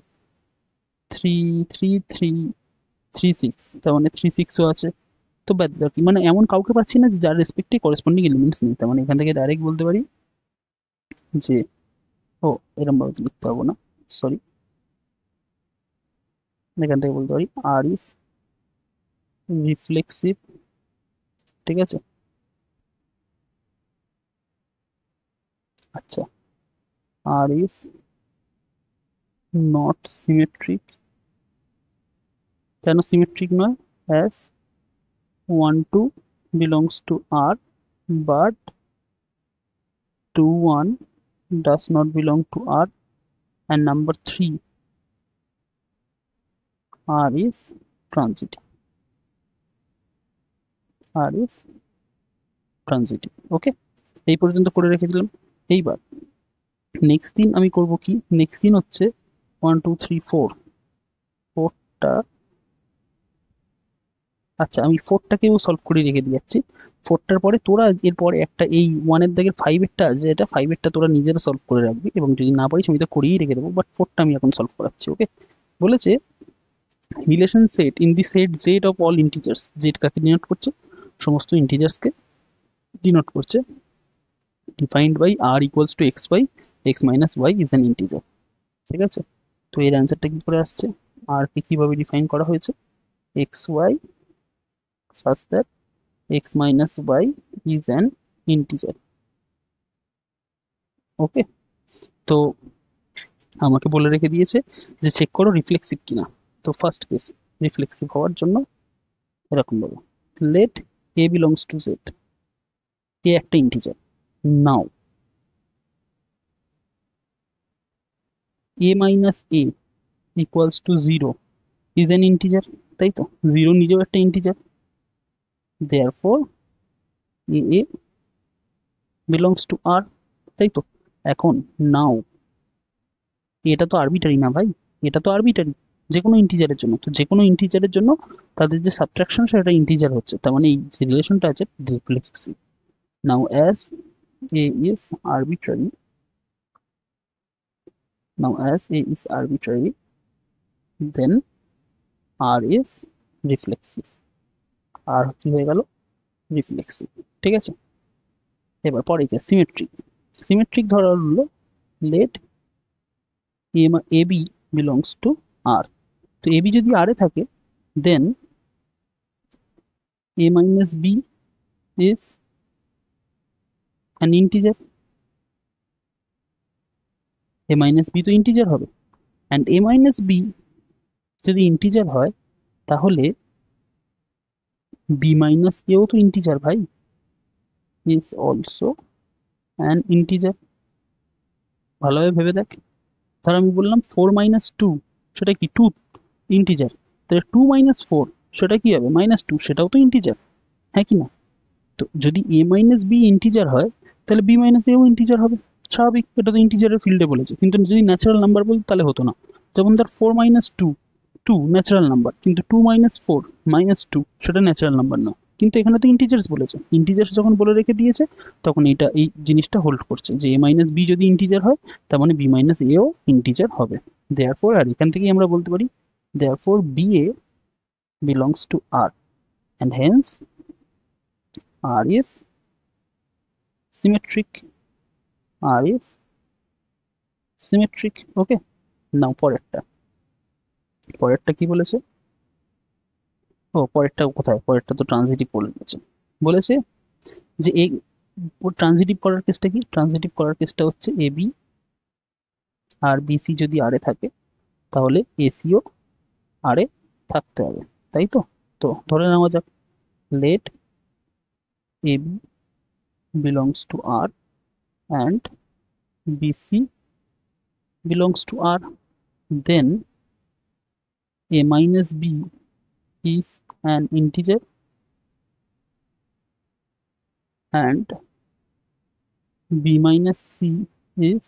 3 3 3 6, তার মানে 3 6ও আছে। তো বাদ বাকি মানে এমন কাউকে পাচ্ছি না যে যার রেসপেক্টে করেসপন্ডিং এলিমেন্টস নেই। তার মানে এখান থেকে ডাইরেক্ট বলতে পারি যে, ও এরকম ভাবে তো লিখতে পারবো না, সরি, এখান থেকে বলতে পারি আর ইজ রিফ্লেক্সিভ। ঠিক আছে, আচ্ছা R is not symmetric, কেন symmetric নয়? as 1 2 belongs to R but 2 1 does not belong to R, and number 3 R is transitive. R is transitive. ওকে, এই পর্যন্ত করে রেখে দিলাম। এইবার নেক্সট দিন আমি করব কি, নেক্সট দিন হচ্ছে 1 2 3 4 4টা, আচ্ছা আমি 4টাকেও সলভ করে রেখে দিচ্ছি। 4টার পরে তোরা এরপরে একটা এই 1 এর দাগের 5 এরটা আছে, এটা 5 এরটা তোরা নিজেরা সলভ করে রাখবি, এবং যদি না পারিস আমি তো করিয়েই রেখে দেবো, বাট 4টা আমি এখন সলভ করাচ্ছি। ওকে, বলেছে relation set in the set Z of all integers, Z কাকে ডিনোট করছে? সমস্ত ইন্টিজার্সকে ডিনোট করছে, defined by R equals to X by X minus Y is an integer. ঠিক আছে, তো এর অ্যান্সারটা কি করে আসছে? আর কে কিভাবে ডিফাইন করা হয়েছে? X Y such that x minus y is an integer. Okay, তো আমাকে বলে রেখে দিয়েছে যে চেক করো রিফ্লেক্সিভ কিনা। তো ফার্স্ট কেস রিফ্লেক্সিভ হওয়ার জন্য এরকম বলো, let a belongs to z, a একটা integer. Now a minus a equals to 0 is an integer, তাই তো? 0 নিজেও একটা integer, therefore a belongs to r, তাই তো? এখন নাও এটা তো আরবিটারি না ভাই, এটা তো আরবিটারি যে কোনো ইন্টিজারের জন্য, তো যে কোনো ইন্টিজারের জন্য তাদের যে সাবট্রাকশন সেটা ইন্টিজার হচ্ছে, তার মানে এই যে রিলেশনটা আছে reflexive. Now as a is arbitrary, now as a is arbitrary then r is reflexive, আর কি হয়ে গেল? রিফ্লেক্সিভ। ঠিক আছে, এবার পরে যে সিমেট্রিক, সিমেট্রিক ধরা হলো late a b belongs to r, তো a b যদি r এ থাকে then a minus b is an integer, a minus b তো ইন্টিজার হবে, and a minus b যদি ইন্টিজার হয় তাহলে b minus a ও তো ইন্টিজার ভাই, is also an integer। ভালোভাবে ভেবে দেখ, ধর আমি বললাম 4 minus 2 সেটা কি 2 ইন্টিজার, তাহলে 2 minus 4 সেটা কি হবে? -2, সেটাও তো ইন্টিজার, হ্যাঁ কি না? তো যদি a minus b ইন্টিজার হয় তাহলে b minus a ও ইন্টিজার হবে, স্বাভাবিক, এটা তো ইন্টিজারের ফিল্ডে বলেছে। কিন্তু যদি ন্যাচারাল নাম্বার বলতো তাহলে হতো না, যেমন ধর 4 minus 2 2 ন্যাচারাল নাম্বার, কিন্তু 2 minus 4 -2 সেটা ন্যাচারাল নাম্বার না, কিন্তু এখানে তো ইন্টিজার্স বলেছে, ইন্টিজার্স যখন বলে রেখে দিয়েছে তখন এটা এই জিনিসটা হোল্ড করছে যে a minus b যদি ইন্টিজার হয় তার মানে b minus a ও ইন্টিজার হবে। দেয়ারফর, আর এখান থেকেই আমরা বলতে পারি therefore ba belongs to r and hence r is symmetric, r is symmetric। ওকে, নাও পরেরটা, পরেরটা কি বলেছে? ও পরেরটা কোথায়? পরেরটা তো ট্রানজিটিভ বলে দিয়েছে, বলেছে যে এই ট্রানজিটিভ করার কেসটা কি? ট্রানজিটিভ করার কেসটা হচ্ছে এ বি আর বিসি যদি আর এ থাকে তাহলে এসিও আর এ থাকতে হবে, তাই তো? তো ধরে নেওয়া যাক let A B belongs to R and BC belongs to R, then a minus b is an integer and b minus c is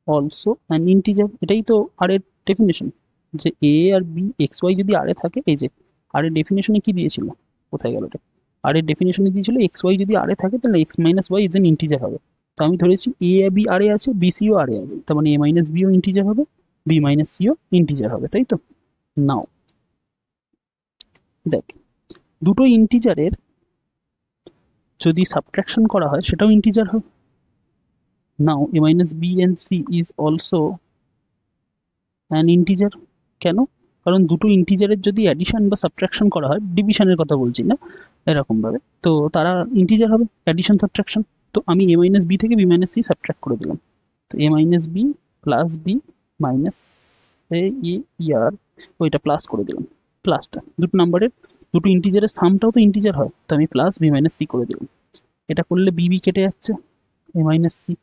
also an integer। এটাই তো আর এর ডেফিনেশন, যে a আর b এক্স ওয়াই যদি R এ থাকে, এই যে আর এর ডেফিনেশনে কি দিয়েছিল, কোথায় গেল এটা? আর এর ডেফিনেশনে দিয়েছিল এক্স ওয়াই যদি আর এ থাকে তাহলে X minus Y is an integer হবে। তো আমি ধরেছি a আর b আর এ আছে, b c ও আর এ আছে, তার মানে a মাইনাস b ও ইন্টিজার হবে, b মাইনাস c ও ইন্টিজার হবে, তাই তো? নাও দেখ, দুটো ইন্টিজারের যদি সাবট্রাকশন করা হয় সেটাও ইন্টিজার হবে। নাও a minus b and c is also an integer, কেন? কারণ দুটো ইন্টিজারের যদি অ্যাডিশন বা সাবট্রাকশন করা হয়, ডিভিশনের কথা বলছি না, এরকম ভাবে, তো তারা ইন্টিজার হবে, অ্যাডিশন সাবট্রাকশন। তো আমি a minus b থেকে b minus c সাবট্রাক্ট করে দিলাম, তো a minus b plus b minus a ইয়ার ওইটা প্লাস করে দিলাম। প্লাসটা দুটো নাম্বারের দুটো ইন্টিজারের সামটাও তো ইন্টিজার হয়, তো আমি প্লাস বি মাইনাস সি করে দিলাম। এটা করলে বি বি কেটে যাচ্ছে, এ মাইনাস সি,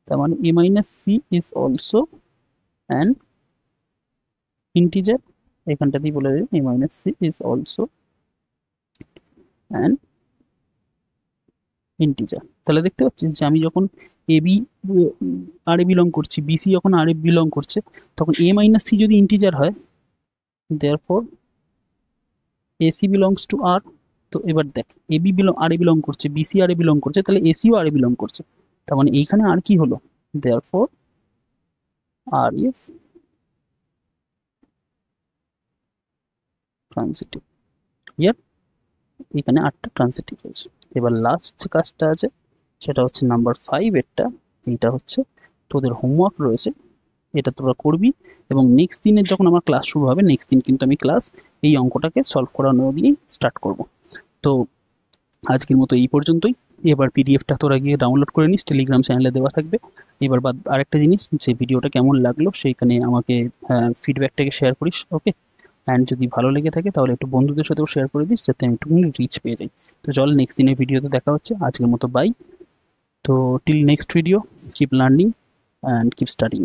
তার মানে a minus c is also an integer. এখানটা দিয়ে বলে দেবেন a minus c is also an integer. তাহলে দেখতে পাচ্ছিস যে আমি যখন এ বি আর এ বিলং করছি, বিসি যখন আর এ বিলং করছে, তখন এ মাইনাস সি যদি ইন্টিজার হয়, therefore ac belongs to R. তো এবার দেখ এ বি বিলং আর এ বিলং করছে, বিসি আর এ বিলং করছে, তাহলে এসিও আর এ বিলং করছে। তার মানে এইখানে আর কি হলো, দেয়ারফর আর ইজ ট্রানজিটিভ। ইয়ার এখানে আটটা ট্রানজিটিভ হয়েছে। এবার লাস্ট যে কাজটা আছে সেটা হচ্ছে নাম্বার 5 এরটা। এইটা হচ্ছে তোদের হোমওয়ার্ক রয়েছে, এটা তোরা করবি এবং নেক্সট দিনের যখন আমার ক্লাস শুরু হবে, নেক্সট দিন কিন্তু আমি ক্লাস এই অঙ্কটাকে সলভ করানো দিয়েই স্টার্ট করব। তো আজকের মতো এই পর্যন্তই। এবার পিডিএফটা তোরা গিয়ে ডাউনলোড করে নিস, টেলিগ্রাম চ্যানেলে দেওয়া থাকবে। এবার বাদ আরেকটা জিনিস, যে ভিডিওটা কেমন লাগলো সেইখানে আমাকে ফিডব্যাকটাকে শেয়ার করিস, ওকে। অ্যান্ড যদি ভালো লেগে থাকে তাহলে একটু বন্ধুদের সাথেও শেয়ার করে দিস, যাতে আমি একটুখানি রিচ পেয়ে যাই। তো চল নেক্সট দিনের ভিডিওতে দেখা হচ্ছে, আজকের মতো বাই। তো till next video, keep learning and keep studying.